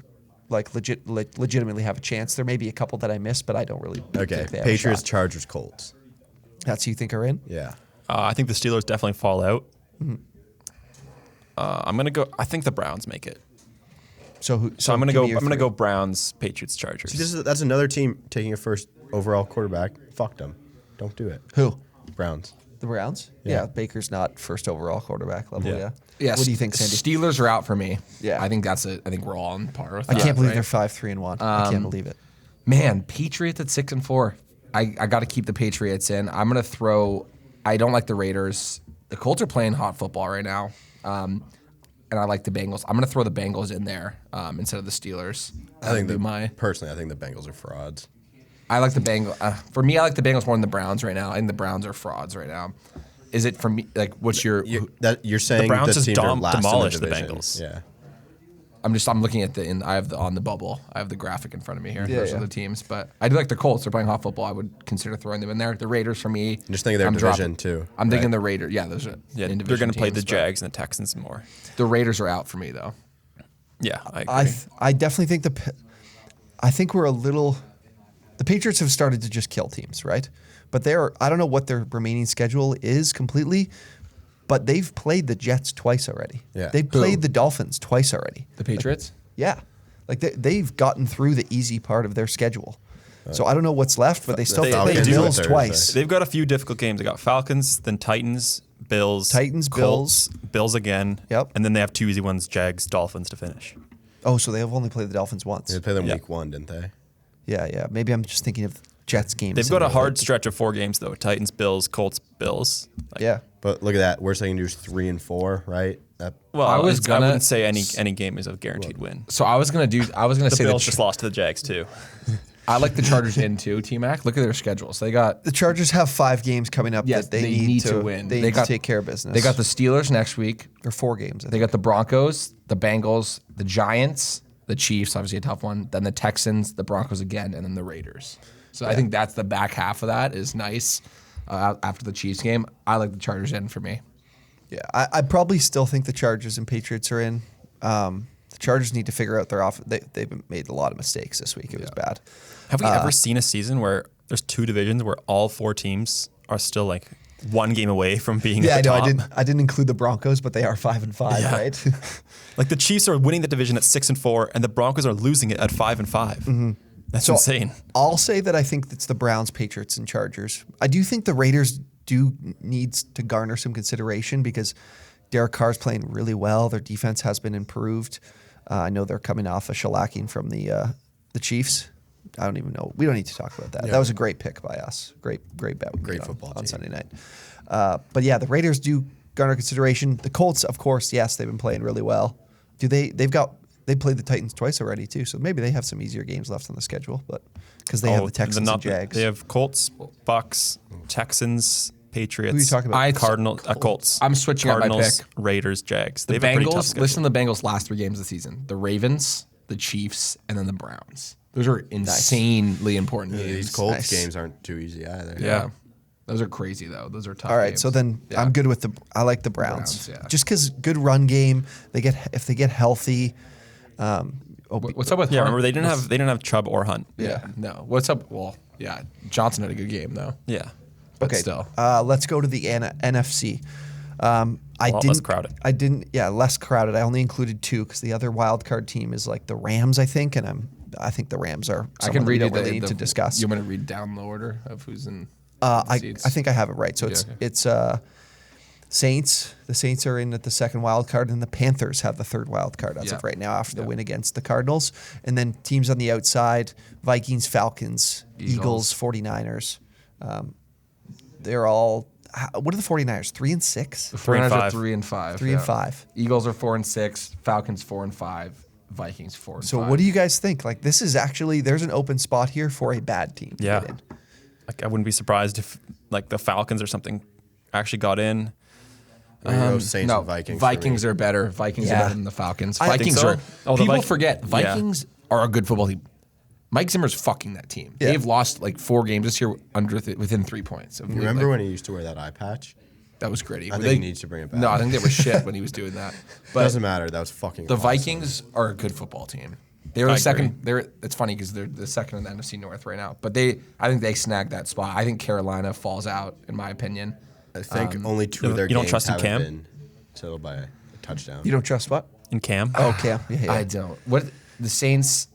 like legitimately have a chance. There may be a couple that I missed, but I don't really Okay. think they have Patriots, a shot. Chargers, Colts. That's who you think are in? Yeah. I think the Steelers definitely fall out. I'm gonna go. I think the Browns make it. So I'm gonna give go. me your I'm gonna three. go Browns, Patriots, Chargers. See, that's another team taking a first overall quarterback. Fuck them. Don't do it. Who? Browns. The Browns? Yeah. Yeah, Baker's not first overall quarterback level. Yeah. Yeah. Yes. What do you think, Sandy? Steelers are out for me. Yeah. I think that's it. I think we're all on par with I that. can't believe right? they're 5-3-1. I can't believe it. Man, Patriots at 6-4. I got to keep the Patriots in. I'm gonna throw. I don't like the Raiders. The Colts are playing hot football right now, and I like the Bengals. I'm gonna throw the Bengals in there instead of the Steelers. Personally, I think the Bengals are frauds. I like the Bengals. For me, I like the Bengals more than the Browns right now. I think the Browns are frauds right now. Is it for me? Like, what's your? You're saying Browns the just teams are last demolished in the the division. Bengals. Yeah. I'm looking at I have on the bubble. I have the graphic in front of me here. Yeah, Those yeah. are the teams, but I do like the Colts. They're playing hot football. I would consider throwing them in there. The Raiders for me. Just think of their I'm division dropping- too. I'm thinking right? the Raiders. Yeah, those are Yeah, in they're gonna play the teams, but Jags and the Texans more. The Raiders are out for me though. Yeah, I agree. I definitely think I think we're a little. The Patriots have started to just kill teams, right? But I don't know what their remaining schedule is completely, but they've played the Jets twice already. Yeah. They've played the Dolphins twice already. The Patriots. Yeah. Like they've gotten through the easy part of their schedule. So I don't know what's left, but they still They play the do Bills Thursday. twice. They've got a few difficult games. They got Falcons, then Titans, Bills, Bills. Bills again. Yep. And then they have 2 easy ones: Jags, Dolphins to finish. Oh, so they have only played the Dolphins once. They played them Yeah. week 1, didn't they? Yeah. Maybe I'm just thinking of Jets games. They've got a and- hard stretch of 4 games though: Titans, Bills, Colts, Bills. Like, Yeah. But look at that. Worst they can do is 3 and 4, right? Well, I I was gonna- wouldn't say any game is a guaranteed win. So I was gonna The say Bills just lost to the Jags too. I like the Chargers in too. T-Mac. Look at their schedule. So they got The Chargers have 5 games coming up Yes, that they need to win. They need to take care of business. They got the Steelers next week. or 4 games. I They think. got the Broncos, the Bengals, the Giants, the Chiefs, obviously a tough one. Then the Texans, the Broncos again, and then the Raiders. So I think that's the back half of that is nice. After the Chiefs game, I like the Chargers in for me. Yeah, I probably still think the Chargers and Patriots are in. The Chargers need to figure out their they've made a lot of mistakes this week. It was bad. Have we ever seen a season where there's 2 divisions where all 4 teams are still like 1 game away from being Yeah, I at the know. top? I didn't include the Broncos, but they are 5-5, Yeah. right? Like the Chiefs are winning the division at 6-4, and the Broncos are losing it at 5-5. That's So insane. I'll say that I think it's the Browns, Patriots, and Chargers. I do think the Raiders needs to garner some consideration because Derek Carr's playing really well. Their defense has been improved. I know they're coming off a shellacking from the Chiefs. I don't even know. We don't need to talk about that. Yeah. That was a great pick by us. Great bet. Great football on team. Sunday night. But yeah, the Raiders do garner consideration. The Colts, of course, yes, they've been playing really well. They played the Titans twice already too, so maybe they have some easier games left on the schedule. But because they have the Texans and Jags. They have Colts, Bucks, Texans, Patriots. Who are you talking about? Colts. I'm switching up my Cardinals, pick. Raiders, Jags. The They have a pretty tough Bengals, schedule. listen to the Bengals' last 3 games of the season. The Ravens, the Chiefs, and then the Browns. Those are insanely important games. These Colts Nice. games aren't too easy either. Yeah. Those are crazy though. Those are tough. All right, games. so then Yeah. I'm good with I like the Browns. Browns, yeah. Just because good run game. If they get healthy. What's up with Yeah, Hunt? remember they didn't have Chubb or Hunt. Yeah, no. What's up? Well, yeah, Johnson had a good game though. Yeah. But Okay, still. let's go to the NFC. A lot less crowded. Less crowded. I only included 2 because the other wild card team is like the Rams, I think, and I think the Rams are. I can read we it. don't really need to discuss. You want me to read down the order of who's in? I seeds? think I have it right. So Okay, it's Saints. The Saints are in at the second wild card, and the Panthers have the third wild card as Yeah. of right now after the win against the Cardinals. And then teams on the outside: Vikings, Falcons, Eagles 49ers. They're all. What are the 49ers? 3-6. The 3 and 49ers are 5. 3 and 5. 3 and 5. Eagles are 4 and 6. Falcons 4 and 5. Vikings 4 and 5. So what do you guys think? Like this is actually there's an open spot here for a bad team. To Yeah. get in. Like I wouldn't be surprised if like the Falcons or something actually got in. There you go, Saints No, and Vikings. Vikings are better. Vikings Yeah. are better than the Falcons. I think Vikings so. are. Oh, the People Vik- forget yeah. Vikings are a good football team. Mike Zimmer's fucking that team. Yeah. They've lost like 4 games this year within 3 points. You remember when he used to wear that eye patch? That was gritty. I think he needs to bring it back. No, I think they were shit when he was doing that. But Doesn't matter. That was fucking the awesome. Vikings are a good football team. They were I the second. It's funny because they're the second in the NFC North right now. But I think they snagged that spot. I think Carolina falls out, in my opinion. I think only 2 of their you don't games trust in haven't Cam? been settled by a touchdown. You don't trust what? In Cam. Oh, Cam. Yeah. I don't. What the Saints?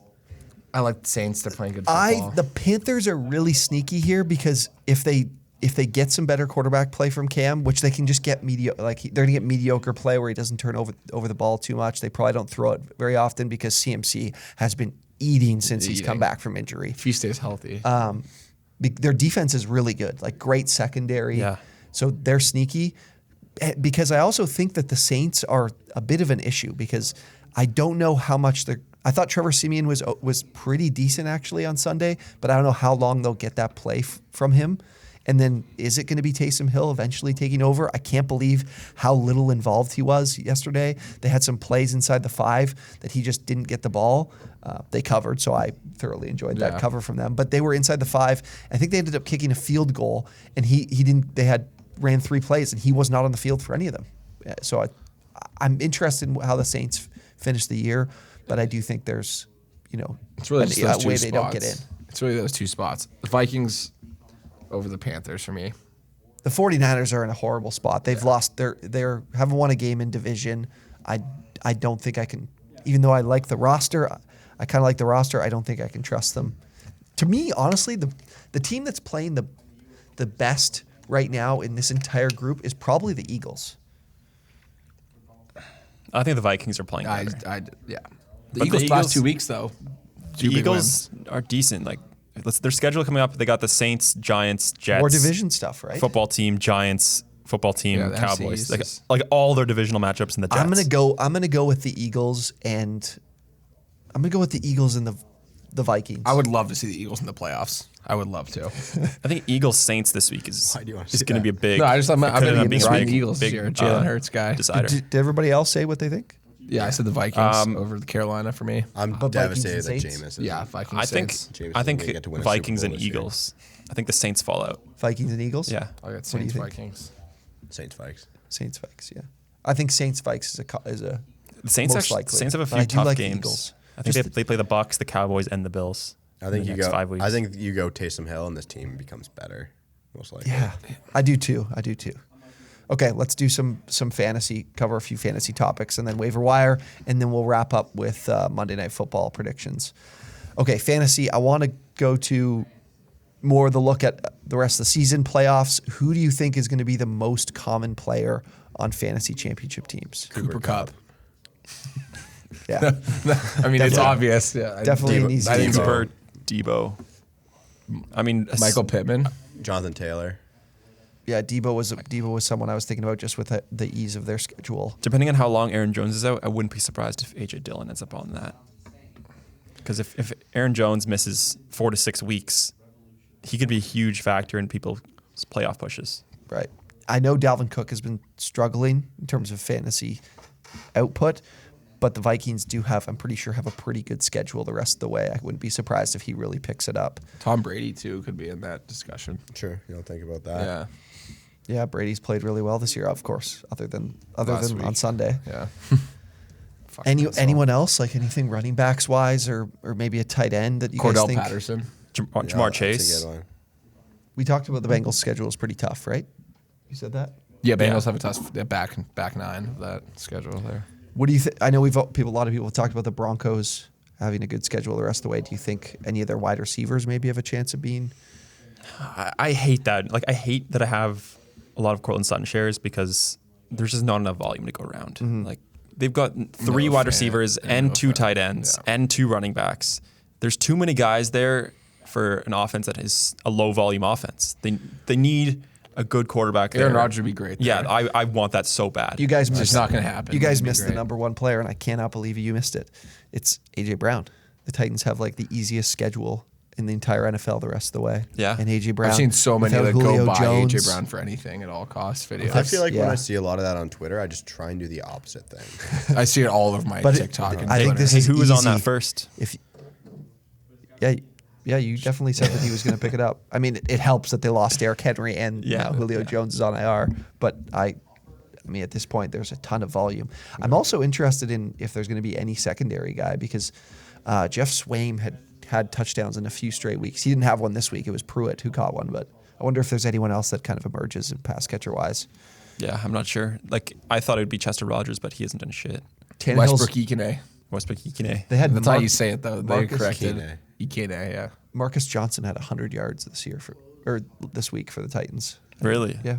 I like the Saints. They're playing good football. The Panthers are really sneaky here because if they get some better quarterback play from Cam, which they can just get they're gonna get mediocre play where he doesn't turn over the ball too much. They probably don't throw it very often because CMC has been eating since he's come back from injury. If he stays healthy. Their defense is really good, like great secondary. Yeah. So they're sneaky. Because I also think that the Saints are a bit of an issue because I don't know how much I thought Trevor Siemian was pretty decent actually on Sunday, but I don't know how long they'll get that play from him. And then is it going to be Taysom Hill eventually taking over? I can't believe how little involved he was yesterday. They had some plays inside the 5 that he just didn't get the ball. They covered, so I thoroughly enjoyed that cover from them. But they were inside the 5. I think they ended up kicking a field goal, and he didn't. They ran 3 plays, and he was not on the field for any of them. So I'm interested in how the Saints finish the year, but I do think there's, it's really just those a way 2 they spots. don't get in. It's really those 2 spots. The Vikings over the Panthers for me. The 49ers are in a horrible spot. They've lost. They haven't won a game in division. I don't think I can. Even though I like the roster, I kind of like the roster. I don't think I can trust them. To me, honestly, the team that's playing the best right now in this entire group is probably the Eagles. I think the Vikings are playing better. Yeah. But The Eagles last 2 weeks though. The Eagles are decent. Like their schedule coming up. They got the Saints, Giants, Jets, More division stuff, right? football team, Giants, football team, Yeah, the Cowboys. NFC Like all their divisional matchups in the Jets. I'm gonna go with the Eagles and the Vikings. I would love to see the Eagles in the playoffs. I would love to. I think Eagles Saints this week is Why do you want to see going to that? be a big. No, I'm could end going up to being be a Ryan big- Eagles big, this year. Jalen Hurts guy. Decider. Did everybody else say what they think? Yeah, I said the Vikings over the Carolina for me. I'm But Vikings devastated and that Saints? Jameis. Yeah, Vikings. I think Saints. Jameis I doesn't think get to win a Vikings Super and Bowl this year. Eagles. I think the Saints fall out. Vikings and Eagles? Yeah. I got do you Saints think? Vikings. Saints Vikes. Saints Vikes, yeah. I think Saints Vikes is a The Saints most actually. likely. Saints have a But few I do tough like the games. Eagles. I think Just they play the Bucks, the Cowboys, and the Bills. I think in you the next go. 5 weeks. I think you go Taysom Hill, and this team becomes better. Most likely. Yeah, I do too. Okay, let's do some fantasy, cover a few fantasy topics, and then waiver wire, and then we'll wrap up with Monday Night Football predictions. Okay, fantasy. I want to go to more the look at the rest of the season playoffs. Who do you think is going to be the most common player on fantasy championship teams? Cooper Kupp. Yeah, I mean, it's Definitely. obvious. Yeah, definitely an easy I think answer. Cooper, Debo. I mean, Michael Pittman. Jonathan Taylor. Yeah, Debo was someone I was thinking about just with the ease of their schedule. Depending on how long Aaron Jones is out, I wouldn't be surprised if AJ Dillon ends up on that. Because if Aaron Jones misses 4 to 6 weeks, he could be a huge factor in people's playoff pushes. Right. I know Dalvin Cook has been struggling in terms of fantasy output, but the Vikings I'm pretty sure, have a pretty good schedule the rest of the way. I wouldn't be surprised if he really picks it up. Tom Brady too could be in that discussion. Sure, you don't think about that. Yeah. Yeah, Brady's played really well this year, of course, other than Last on week. Sunday. Yeah. Fucking insult. Anyone else, like anything running backs wise, or maybe a tight end that you guys Cordell think? Patterson. Jamar That's a Chase. good one. We talked about the Bengals' schedule is pretty tough, right? You said that. Yeah, Bengals have a tough back 9 of that schedule there. What do you think? I know a lot of people have talked about the Broncos having a good schedule the rest of the way. Do you think any of their wide receivers maybe have a chance of being? I hate that. Like I hate that I have a lot of Cortland Sutton shares because there's just not enough volume to go around. Mm-hmm. Like they've got 3 No wide fan. receivers Yeah, and no 2 fan. tight ends Yeah. and 2 running backs. There's too many guys there for an offense that is a low volume offense. They need a good quarterback there. Aaron Rodgers would be great. Yeah, there. I want that so bad. You guys It's missed. just not going to happen. You guys It'd be missed the great. number one player, and I cannot believe you missed it. It's AJ Brown. The Titans have like the easiest schedule in the entire NFL the rest of the way. Yeah. And AJ Brown. I've seen so many without that Julio go buy Jones. AJ Brown for anything at all costs videos. I feel like when Yeah. I see a lot of that on Twitter, I just try and do the opposite thing. I see it all over my But TikTok and I think Twitter. this Hey, is who was on easy. that first? If Yeah, you definitely said that he was going to pick it up. I mean, it helps that they lost Derrick Henry and now Julio Jones is on IR. But I mean, at this point, there's a ton of volume. I'm also interested in if there's going to be any secondary guy because Jeff Swaim had touchdowns in a few straight weeks. He didn't have one this week. It was Pruitt who caught one. But I wonder if there's anyone else that kind of emerges in pass catcher wise. Yeah, I'm not sure. Like, I thought it would be Chester Rogers, but he hasn't done shit. Westbrook Ikene. Westbrook Ikene. They had That's how you say it, though. They Marcus corrected Ikene, yeah. Marcus Johnson had 100 yards this week for the Titans. Really? Yeah.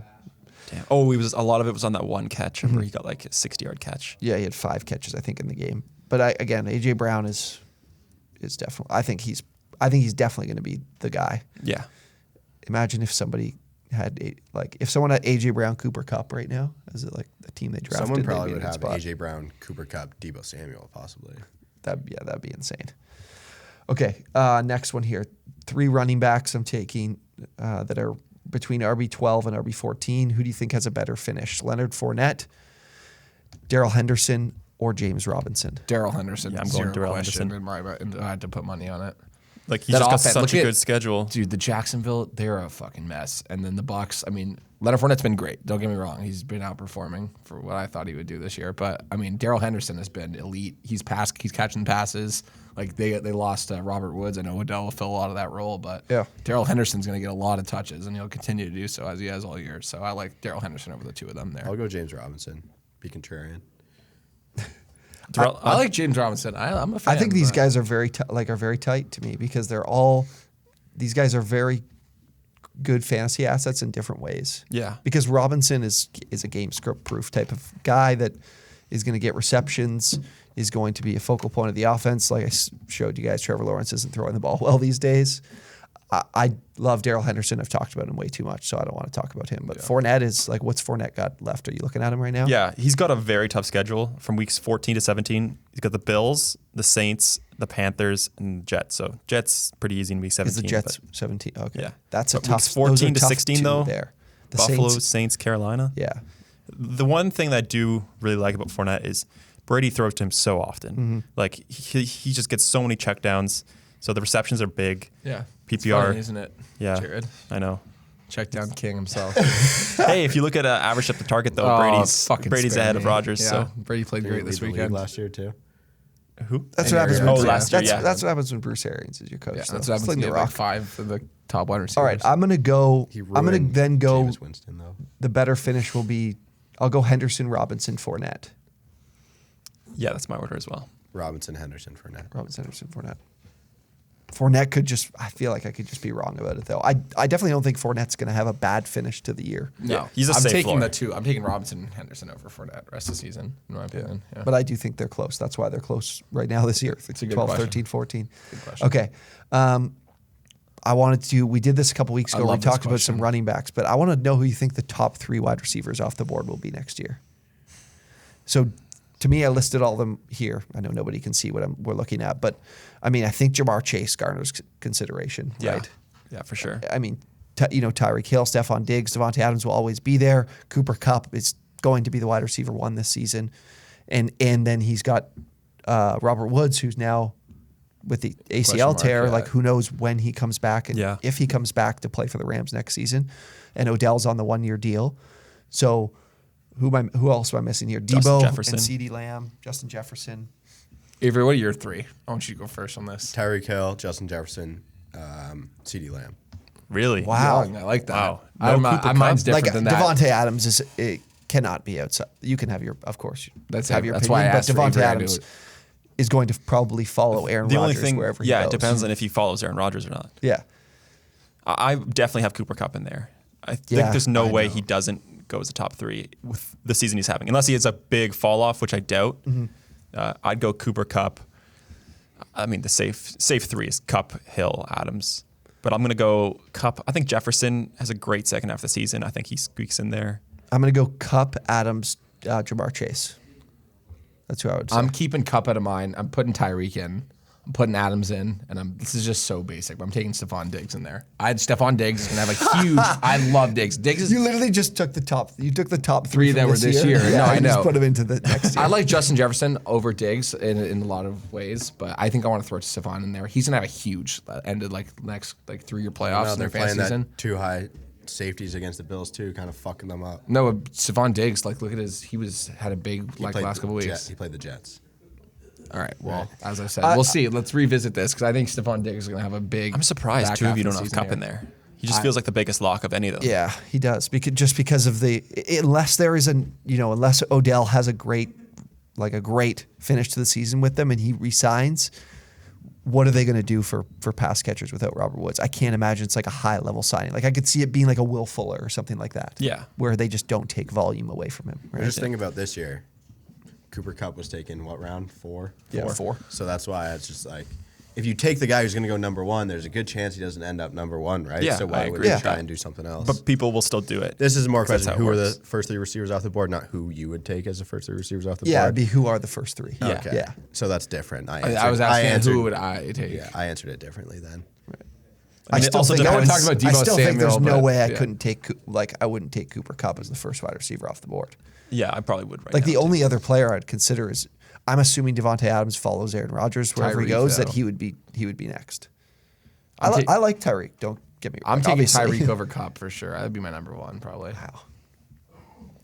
Damn. Oh, a lot of it was on that one catch. Remember, he got like a 60-yard catch. Yeah, he had 5 catches, I think, in the game. But again, AJ Brown is definitely. I think he's definitely going to be the guy. Yeah. Imagine if somebody had if someone had AJ Brown, Cooper Kupp right now, is it like the team they drafted? Someone probably would have spot. AJ Brown, Cooper Kupp, Deebo Samuel, possibly. That'd be insane. Okay, next one here. 3 running backs I'm taking that are between RB12 and RB14. Who do you think has a better finish? Leonard Fournette, Darrell Henderson, or James Robinson? Darrell Henderson. Yeah, I'm going Darrell Henderson. I had to put money on it. Like, he's just got such a good schedule. Dude, the Jacksonville, they're a fucking mess. And then the Bucs, I mean, Leonard Fournette's been great. Don't get me wrong. He's been outperforming for what I thought he would do this year. But, I mean, Darrell Henderson has been elite. He's catching passes. Like, they lost Robert Woods. I know Odell will fill a lot of that role. But Darrell Henderson's going to get a lot of touches, and he'll continue to do so as he has all year. So I like Darrell Henderson over the two of them there. I'll go James Robinson. Be contrarian. I like James Robinson. I'm a fan. I think these guys are very tight to me because these guys are very good fantasy assets in different ways. Yeah. Because Robinson is a game script proof type of guy that is going to get receptions, is going to be a focal point of the offense. Like I showed you guys, Trevor Lawrence isn't throwing the ball well these days. I love Darrell Henderson. I've talked about him way too much, so I don't want to talk about him. But Fournette is like, what's Fournette got left? Are you looking at him right now? Yeah, he's got a very tough schedule from weeks 14 to 17. He's got the Bills, the Saints, the Panthers, and the Jets. So Jets pretty easy in week 17. Is the Jets 17? Okay, yeah, that's a but tough. Weeks 14 to tough 16 though. There, the Buffalo, Saints, Carolina. Yeah. The one thing that I do really like about Fournette is Brady throws to him so often. Mm-hmm. Like he just gets so many checkdowns. So the receptions are big. Yeah. PPR, it's funny, isn't it? Yeah, Jared. I know. Check down King himself. Hey, if you look at average up the target though, Brady's ahead of Rodgers. Yeah. So Brady played great this weekend last year too. who? That's what happens. Last year. Yeah, That's what happens when Bruce Arians is your coach. Yeah, though. that's what happens Sling when you the have rock. like 5 of the top wide receivers. All right, I'm gonna go. Then go. Jameis Winston, though. The better finish will be. I'll go Henderson, Robinson, Fournette. Yeah, that's my order as well. Robinson, Henderson, Fournette. Robinson, Henderson, Fournette. Fournette could just. I feel like I could just be wrong about it though. I definitely don't think Fournette's going to have a bad finish to the year. No, Yeah, he's a I'm safe taking floor. the two. I'm taking Robinson and Henderson over Fournette rest of the season, in my opinion. Yeah. But I do think they're close. That's why they're close right now this year. It's a good 12, question. 13, 14. Good question. Okay. I wanted to. We did this a couple weeks ago. We love this talked about some question. running backs, but I want to know who you think the top 3 wide receivers off the board will be next year. So, to me, I listed all of them here. I know nobody can see what we're looking at, but I mean, I think Jamar Chase garners consideration, Yeah, right? yeah, for sure. I mean, Tyreek Hill, Stephon Diggs, Devontae Adams will always be there. Cooper Kupp is going to be the wide receiver 1 this season, and then he's got Robert Woods, who's now with the ACL mark, tear. yeah. Like, who knows when he comes back and if he comes back to play for the Rams next season. And Odell's on the 1-year deal. So who else am I missing here? Justin Debo Jefferson. and CeeDee Lamb, Justin Jefferson. Avery, what are your 3? I want you to go first on this. Tyreek Hill, Justin Jefferson, CeeDee Lamb. Really? Wow. Young, I like that. Wow. Mine's different Like than that. Devontae Adams it cannot be outside. You can have your, of course, That's have your that's opinion, why I but asked for Devontae Avery. I knew Adams it. is going to probably follow Aaron The only Rodgers thing, wherever he yeah, goes. it depends on if he follows Aaron Rodgers or not. Yeah. I definitely have Cooper Kupp in there. I think Yeah, there's no I way know. he doesn't go as a top 3 with the season he's having, unless he has a big fall off, which I doubt. I'd go Cooper Kupp. I mean, the safe 3 is Kupp, Hill, Adams. But I'm going to go Kupp. I think Jefferson has a great second half of the season. I think he squeaks in there. I'm going to go Kupp, Adams, Jamar Chase. That's who I would say. I'm keeping Kupp out of mine. I'm putting Tyreek in. I'm putting Adams in, and this is just so basic, but I'm taking Stephon Diggs in there. I had Stephon Diggs is gonna have a huge. I love Diggs. Diggs is. You literally just took the top. You took the top Three that were this year. Yeah, No, I and know. Just put them into the next year. I like Justin Jefferson over Diggs in a lot of ways, but I think I want to throw Stephon in there. He's gonna have a huge end of next 3-year playoffs No, in they're their playing fantasy season. that too high safeties against the Bills too, kind of fucking them up. No, Stephon Diggs, look at had a big He played last couple weeks. He played the Jets. All right. Well, as I said, we'll see. Let's revisit this because I think Stephon Diggs is going to have a big. I'm surprised back two half of you the don't have season Cup here. in there. He just feels like the biggest lock of any of them. Yeah, he does. Because of unless there is unless Odell has a great finish to the season with them and he resigns, what are they going to do for pass catchers without Robert Woods? I can't imagine it's like a high level signing. Like I could see it being like a Will Fuller or something like that. Yeah. Where they just don't take volume away from him. Right? Just think about this year. Cooper Kupp was taken what round? 4? Yeah, 4. So that's why it's just like, if you take the guy who's going to go number 1, there's a good chance he doesn't end up number 1, right? Yeah, so I why would agree you with try that. and do something else? But people will still do it. This is more That's question: how it who are the works. first 3 receivers off the board, not who you would take as the first 3 receivers off the Yeah, it'd board. be who are the first 3. Yeah. Okay. Yeah. So that's different. I was asking who would I take? Yeah, I answered it differently then. I mean, it still also think depends. No one talked about I Deebo still think there's Samuel, no but, way I yeah. couldn't I wouldn't take Cooper Kupp as the first wide receiver off the board. Yeah, I probably would right Like now, the too. only other player I'd consider is I'm assuming Devontae Adams follows Aaron Rodgers wherever he Tyreek, goes, that though. he would be next. I'm I like Tyreek. Don't get me wrong. I'm taking obviously. Tyreek over Cup for sure. That'd be my number 1 probably. Wow.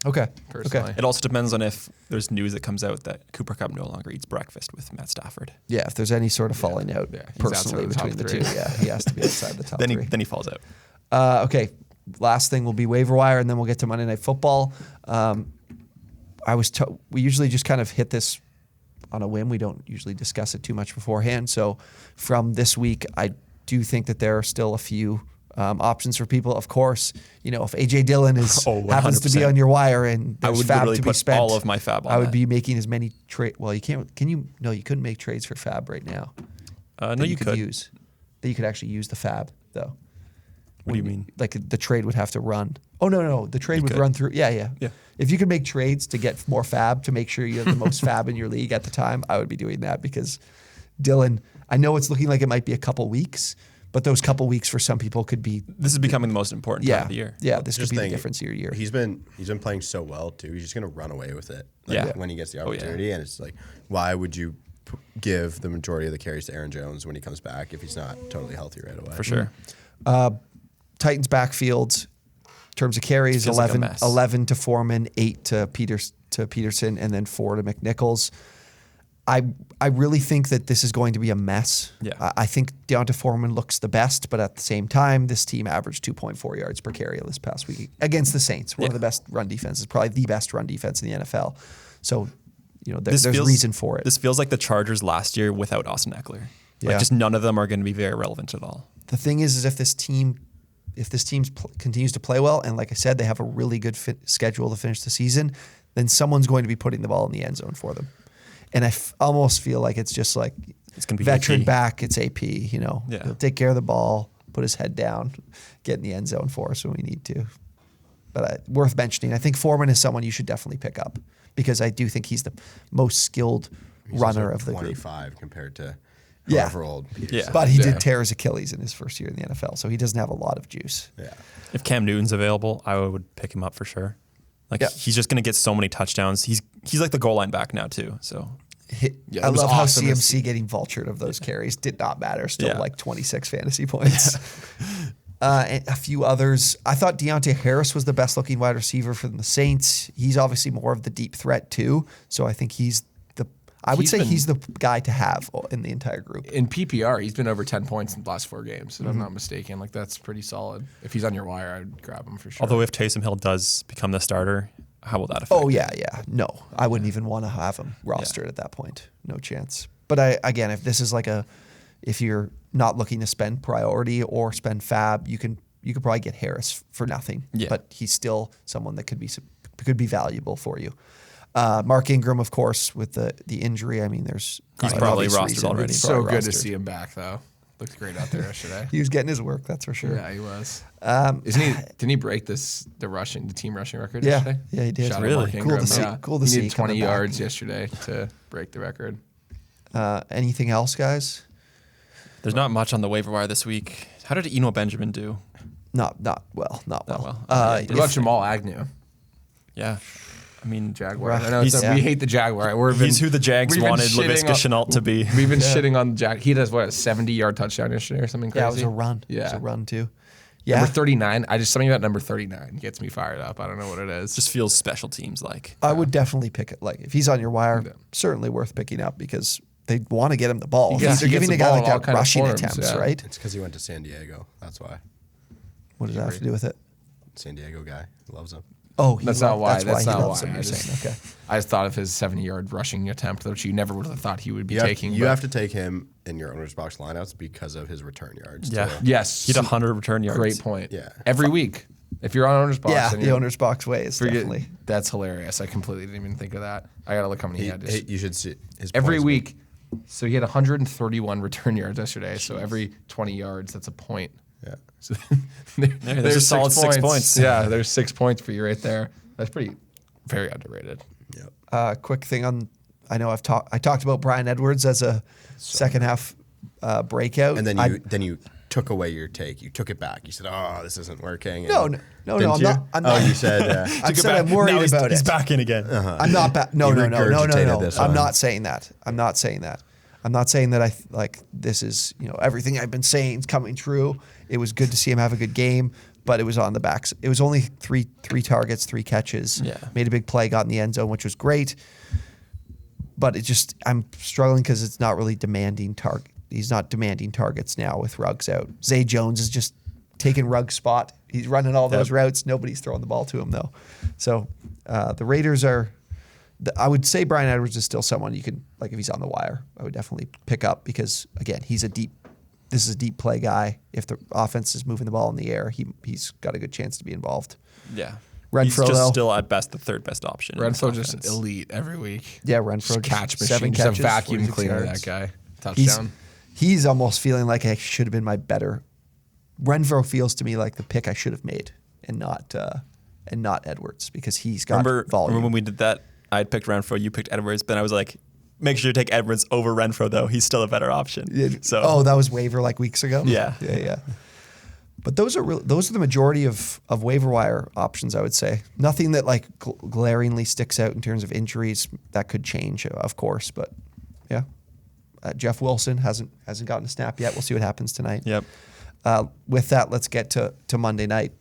Okay. Personally. It also depends on if there's news that comes out that Cooper Kupp no longer eats breakfast with Matt Stafford. Yeah, if there's any sort of falling out Yeah, he's personally outside the between the top 2, yeah, he has to be outside the top Then 3. he falls out. Okay, last thing will be waiver wire, and then we'll get to Monday Night Football. We usually just kind of hit this on a whim. We don't usually discuss it too much beforehand. So from this week, I do think that there are still a few options for people. Of course, if AJ Dillon happens to be 100%. on your wire and I there's would fab literally to be put spent, all of my fab on I would that. be making as many trade. Well, you can't. Can you? No, you couldn't make trades for fab right now. No, that you could. use. That you could actually use the fab though. What do you mean? Like the trade would have to run. Oh no, the trade would could. run through. Yeah. Yeah. If you could make trades to get more fab to make sure you have the most fab in your league at the time, I would be doing that because Dylan. I know it's looking like it might be a couple weeks, but those couple weeks for some people could be. This is becoming the most important time of the year. Yeah, this could Just be the think, difference of your year. He's been playing so well too. He's just gonna run away with it. Yeah. When he gets the Oh, yeah. opportunity, and it's like, why would you give the majority of the carries to Aaron Jones when he comes back if he's not totally healthy right away? For sure. Titans backfield, in terms of carries, Feels like a 11, mess. 11 to Foreman, 8 to Peterson, and then 4 to McNichols. I really think that this is going to be a mess. Yeah. I think Deonta Foreman looks the best, but at the same time, this team averaged 2.4 yards per carry this past week against the Saints, one of the best run defenses, probably the best run defense in the NFL. So, there's reason for it. This feels like the Chargers last year without Austin Eckler. Yeah. Like just none of them are going to be very relevant at all. The thing is if this team continues to play well, and like I said, they have a really good schedule to finish the season, then someone's going to be putting the ball in the end zone for them. And I almost feel like it's just like It's going to be veteran AP. back. It's AP. Yeah. He'll take care of the ball, put his head down, get in the end zone for us when we need to. But worth mentioning, I think Foreman is someone you should definitely pick up because I do think he's the most skilled He's runner also of the group. 25 compared to Yeah. however old Peterson. Yeah. But he Yeah. did tear his Achilles in his first year in the NFL, so he doesn't have a lot of juice. Yeah. If Cam Newton's available, I would pick him up for sure. Like Yeah. he's just going to get so many touchdowns. He's like the goal line back now too. So Yeah, I it was love how awesome to CMC getting vultured of those carries did not matter. Still Yeah. like 26 fantasy points. And a few others. I thought Deontay Harris was the best looking wide receiver from the Saints. He's obviously more of the deep threat too. So I think he's the guy to have in the entire group. In PPR, he's been over 10 points in the last 4 games, Mm-hmm. if I'm not mistaken. Like that's pretty solid. If he's on your wire, I'd grab him for sure. although if Taysom Hill does become the starter, how will that affect? Oh yeah. No, I wouldn't even want to have him rostered at that point. No chance. But again, if this is if you're not looking to spend priority or spend fab, you could probably get Harris for nothing. Yeah. But he's still someone that could be valuable for you. Mark Ingram, of course, with the injury. I mean, He's an probably obvious rostered reason already. he's so probably good to rostered. see him back, though. Looked great out there yesterday. He was getting his work, that's for sure. Yeah, he was. Didn't he break the team rushing record Yeah. yesterday? Yeah, he did. Shout out Really? Mark Cool Ingram. to see. Yeah. Cool to he see needed 20 coming back. yards yesterday to break the record. Anything else, guys? There's not much on the waiver wire this week. How did Eno Benjamin do? Not well. well. What about Jamal Agnew? Yeah. I mean, Jaguar. Right. I know He's- we hate the Jaguar. he's who the Jags we've been wanted shitting Laviska on- Shenault to be. We've been shitting on the Jag. He does what, a 70-yard touchdown yesterday or something crazy? Yeah, it was a run. Yeah. It was a run too. Yeah. Number 39. Something about number 39 gets me fired up. I don't know what it is. Just feels special teams like. I would definitely pick it. Like if he's on your wire, certainly worth picking up because they want to get him the ball. Yeah, They're he gets giving the a guy ball like in all that kind of rushing forms, attempts, yeah. right? It's because he went to San Diego. That's why. What does that have to do with it? San Diego guy loves him. Oh, That's not why. That's he not loves why. him, I you're just, saying. Okay. I just thought of his 70-yard rushing attempt, which you never would have thought he would be You taking. you but- have to take him in your owner's box lineups because of his return yards. Yeah. too. Yes. He had 100 return yards. Great point. Yeah. Every week. If you're on owner's box, Yeah, then the you're- owner's box way is definitely. That's hilarious. I completely didn't even think of that. I gotta look how many he had. You should see his Every points. week. So he had 131 return yards yesterday. So every 20 yards, that's a point. Yeah. So there's a solid 6 points. Yeah, there's 6 points for you right there. That's very underrated. Yep. Quick thing on, I know I talked about Brian Edwards as a second half breakout, And then you took away your take. You took it back. You said, "Oh, this isn't working." No, And- no, Didn't I'm you? not. I'm not. Oh, you said. I said I'm worried about He's it. back in again. I'm not back. No. You regurgitated this I'm one. not saying that. I'm not saying that. I'm not saying that like this is everything I've been saying is coming true. It was good to see him have a good game, but it was on the backs. It was only three targets, 3 catches. Yeah. Made a big play, got in the end zone, which was great. But I'm struggling because it's not really demanding target. He's not demanding targets now with Ruggs out. Zay Jones is just taking Ruggs' spot. He's running all those routes. Nobody's throwing the ball to him though. So the Raiders are. I would say Brian Edwards is still someone you could, like, if he's on the wire, I would definitely pick up because again this is a deep play guy. If the offense is moving the ball in the air, he's got a good chance to be involved. Yeah. Renfro, He's just though. still at best the third best option. in this Renfro just offense. elite every week. Yeah, Renfro Just catch just machine. 7 Just a catches, vacuum 46 cleaner, yards. that guy. He's Touchdown. he's almost feeling like I should have been my better. Renfro feels to me like the pick I should have made and not Edwards because he's got Remember volume. when we did that? I picked Renfro, you picked Edwards, but I was like, make sure you take Edwards over Renfro though. He's still a better option. So that was waiver like weeks ago. Yeah. yeah. But those are the majority of waiver wire options, I would say. Nothing that like glaringly sticks out in terms of injuries. That could change, of course. But yeah, Jeff Wilson hasn't gotten a snap yet. We'll see what happens tonight. Yep. With that, let's get to Monday night.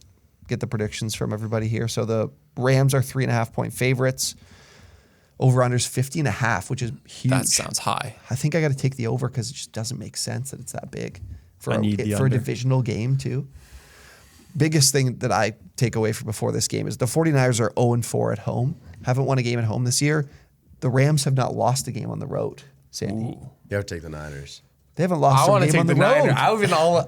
Get the predictions from everybody here. So the Rams are 3.5-point favorites. Over-under's 50.5, which is huge. That sounds high. I think I got to take the over because it just doesn't make sense that it's that big for I need the a under. divisional game too. Biggest thing that I take away from before this game is the 49ers are 0-4 at home. Haven't won a game at home this year. The Rams have not lost a game on the road, Sandy. You have to take the Niners. They haven't lost I a want to game take on the the road. Niners.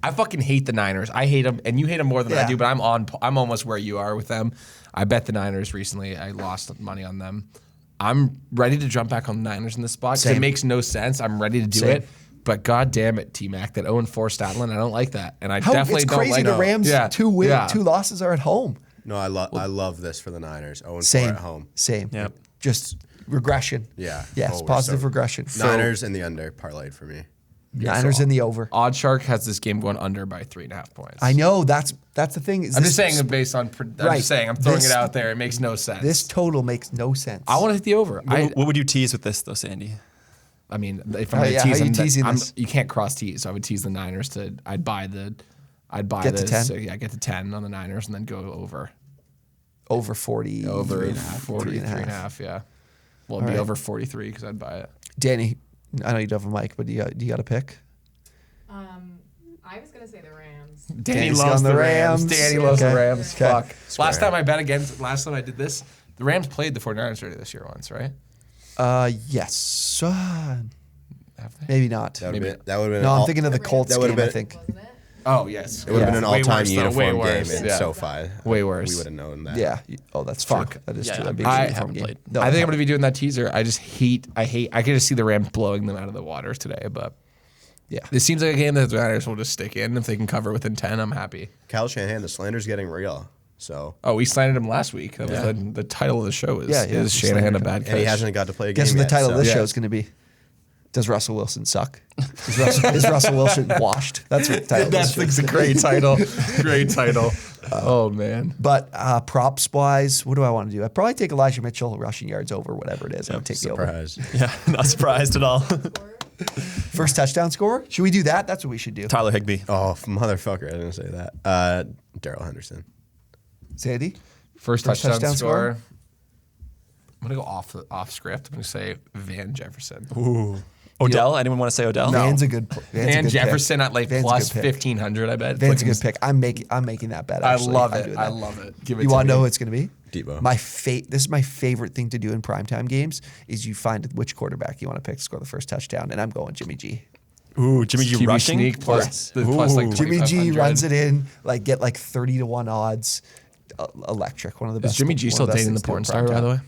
I fucking hate the Niners. I hate them, and you hate them more than I Yeah. do. But I'm almost where you are with them. I bet the Niners recently. I lost money on them. I'm ready to jump back on the Niners in this spot because Same. it makes no sense. I'm ready to do Same. it. But god damn it, T-Mac, that 0-4 stat line, I don't like that. And I How, definitely it's don't crazy like the Rams Yeah. two losses are at home. No, I love this for the Niners. 0-4 Same. at home. Same. Yep. Just regression. Yeah. Yes, we're positive so- regression. Niners and the under parlayed for me. Niners in the over. Oddshark has this game going under by 3.5 points. I know that's the thing. I'm just saying based on. I'm Right. just saying I'm throwing This- it out there. It makes no sense. this total makes no sense. I want to hit the over. What would you tease with this though, Sandy? I mean, if I'm Oh, going yeah, to tease how you them, teasing I'm, this? you can't cross tease. So I would tease the Niners to. I'd buy Get to this. 10? So yeah, get to 10 on the Niners and then go over. over 40. Over 3.5, 43.5. Yeah. Well, it'd be right. over 43 because I'd buy it. Danny, I know you don't have a mic, but do you got a pick? I was gonna say the Rams. Danny Danny's loves on the the Rams. Rams. Danny loves Okay. the Rams. Okay. Fuck. Last time I bet against. Last time I did this, the Rams played the 49ers already this year once, right? Yes. Have they? Maybe not. That would Maybe- have been. No, I'm thinking of the Colts That would've game, I been- think. Wasn't it? Oh yes. It would have been an Way all-time worse, though. Way uniform game worse. in Yeah. SoFi. Way worse. We would have known that. Yeah. Oh, that's Fuck. true. That is Yeah, true. yeah. That'd be I a uniform haven't game. played. No, I think I'm going to be doing that teaser. I can just see the Rams blowing them out of the water today, but Yeah. this seems like a game that the Niners will just stick in. If they can cover within 10, I'm happy. Kyle Shanahan, the slander's getting real. So Oh, we slandered him last week. That was the title of the show is Yeah, is Shanahan a bad coach? and he hasn't got to play a game Guess what the yet, title of so- this Yeah. show is going to be? Does Russell Wilson suck? Is Russell Wilson washed? That's what the title is. That's a great title. Great title. Oh, man. But props wise, what do I want to do? I'd probably take Elijah Mitchell rushing yards over whatever it is. I would take the over. Surprise. Yeah, not surprised at all. First touchdown score? Should we do that? That's what we should do. Tyler Higbee. Oh, motherfucker. I didn't say that. Daryl Henderson. Sandy? First touchdown score. I'm going to go off script. I'm going to say Van Jefferson. Ooh. Odell? Anyone want to say Odell? Van's a good Van Jefferson pick. at like Van's plus a good pick. 1,500, I bet. Van's a good pick. I'm making that bet. I Actually. love I'm it. doing I that. love it. Give it You to want to know me. who it's going to be? Debo. This is my favorite thing to do in primetime games is you find which quarterback you want to pick to score the first touchdown, and I'm going Jimmy G. Ooh, Jimmy G QB rushing? sneak plus, plus like Jimmy G 2,500. runs it in, like get like 30-1 odds. Electric, one of the best. Is Jimmy G one of still the best dating the things to do in porn star, primetime. by the way?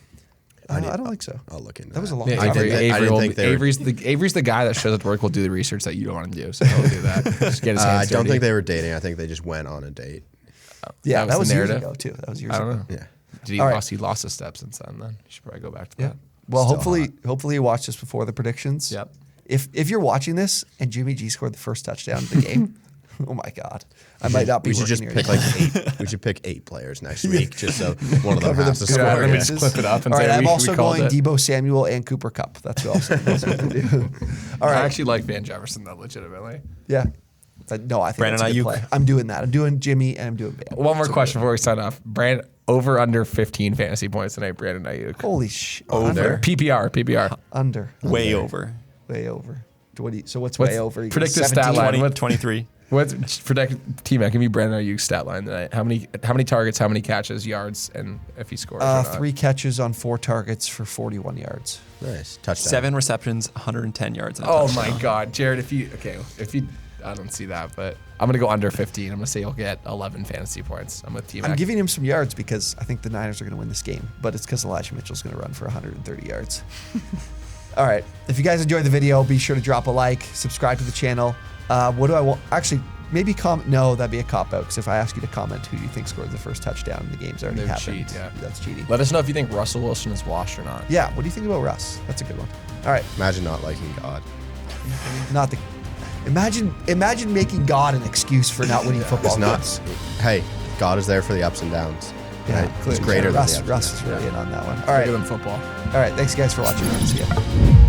I don't think so. I'll look into That was a long Yeah, time I ago. didn't think they were- Avery's the guy that shows up to work will do the research that you don't want to do, so he'll do that. Just get his I hands don't dirty. think they were dating. I think they just went on a date. Yeah, that was the years narrative. ago too. That was years I don't ago. know. Yeah. Did he All right. lost? He lost a step since then. Then you should probably go back to Yeah. that. Well, Still hopefully you watch this before the predictions. Yep. If you're watching this and Jimmy G scored the first touchdown of the game, oh my God, I might not be. We should just working pick here like anymore. 8. We should pick 8 players next week, just so one of them Cover has to the- score. Yeah, let me again. just clip it up and All say right, I'm we also called going it. Debo Samuel and Cooper Kupp. That's what I'm going to do. All I right, actually like Van Jefferson though, legitimately. yeah. No, I think Brandon that's a good Ayuk. play. I'm doing that. I'm doing Jimmy and I'm doing Van. One more So question before we sign off. Brand over under 15 fantasy points tonight. Brandon Ayuk. Holy sh! Under. PPR. Under. Way over. Way over. So what's What's- way over? You predict get the stat 17? line. 20, What- 23. What's predict T-Mac? Give me Brandon Ayuk's stat line tonight. How many targets? How many catches? Yards? And if he scores, or not. 3 catches on 4 targets for 41 yards. Nice touchdown. 7 receptions, 110 yards. And a Oh touchdown. my God, Jared! If you I don't see that, but I'm gonna go under 15. I'm gonna say you'll get 11 fantasy points. I'm with T-Mac. I'm giving him some yards because I think the Niners are going to win this game, but it's because Elijah Mitchell's going to run for 130 yards. All right. If you guys enjoyed the video, be sure to drop a like, subscribe to the channel. What do I want? Actually, maybe comment. No, that'd be a cop out because if I ask you to comment who you think scored the first touchdown and the game's already They'd happened, cheat, yeah. that's cheating. Let us know if you think Russell Wilson is washed or not. Yeah. What do you think about Russ? That's a good one. All right. Imagine not liking God. Not the. Imagine making God an excuse for not winning football It's not. games. Hey, God is there for the ups and downs. Right? He's clearly. greater than Russ. the ups and Russ downs. is really in on that one. All Bigger right. than football. All right. Thanks, guys, for watching. See ya.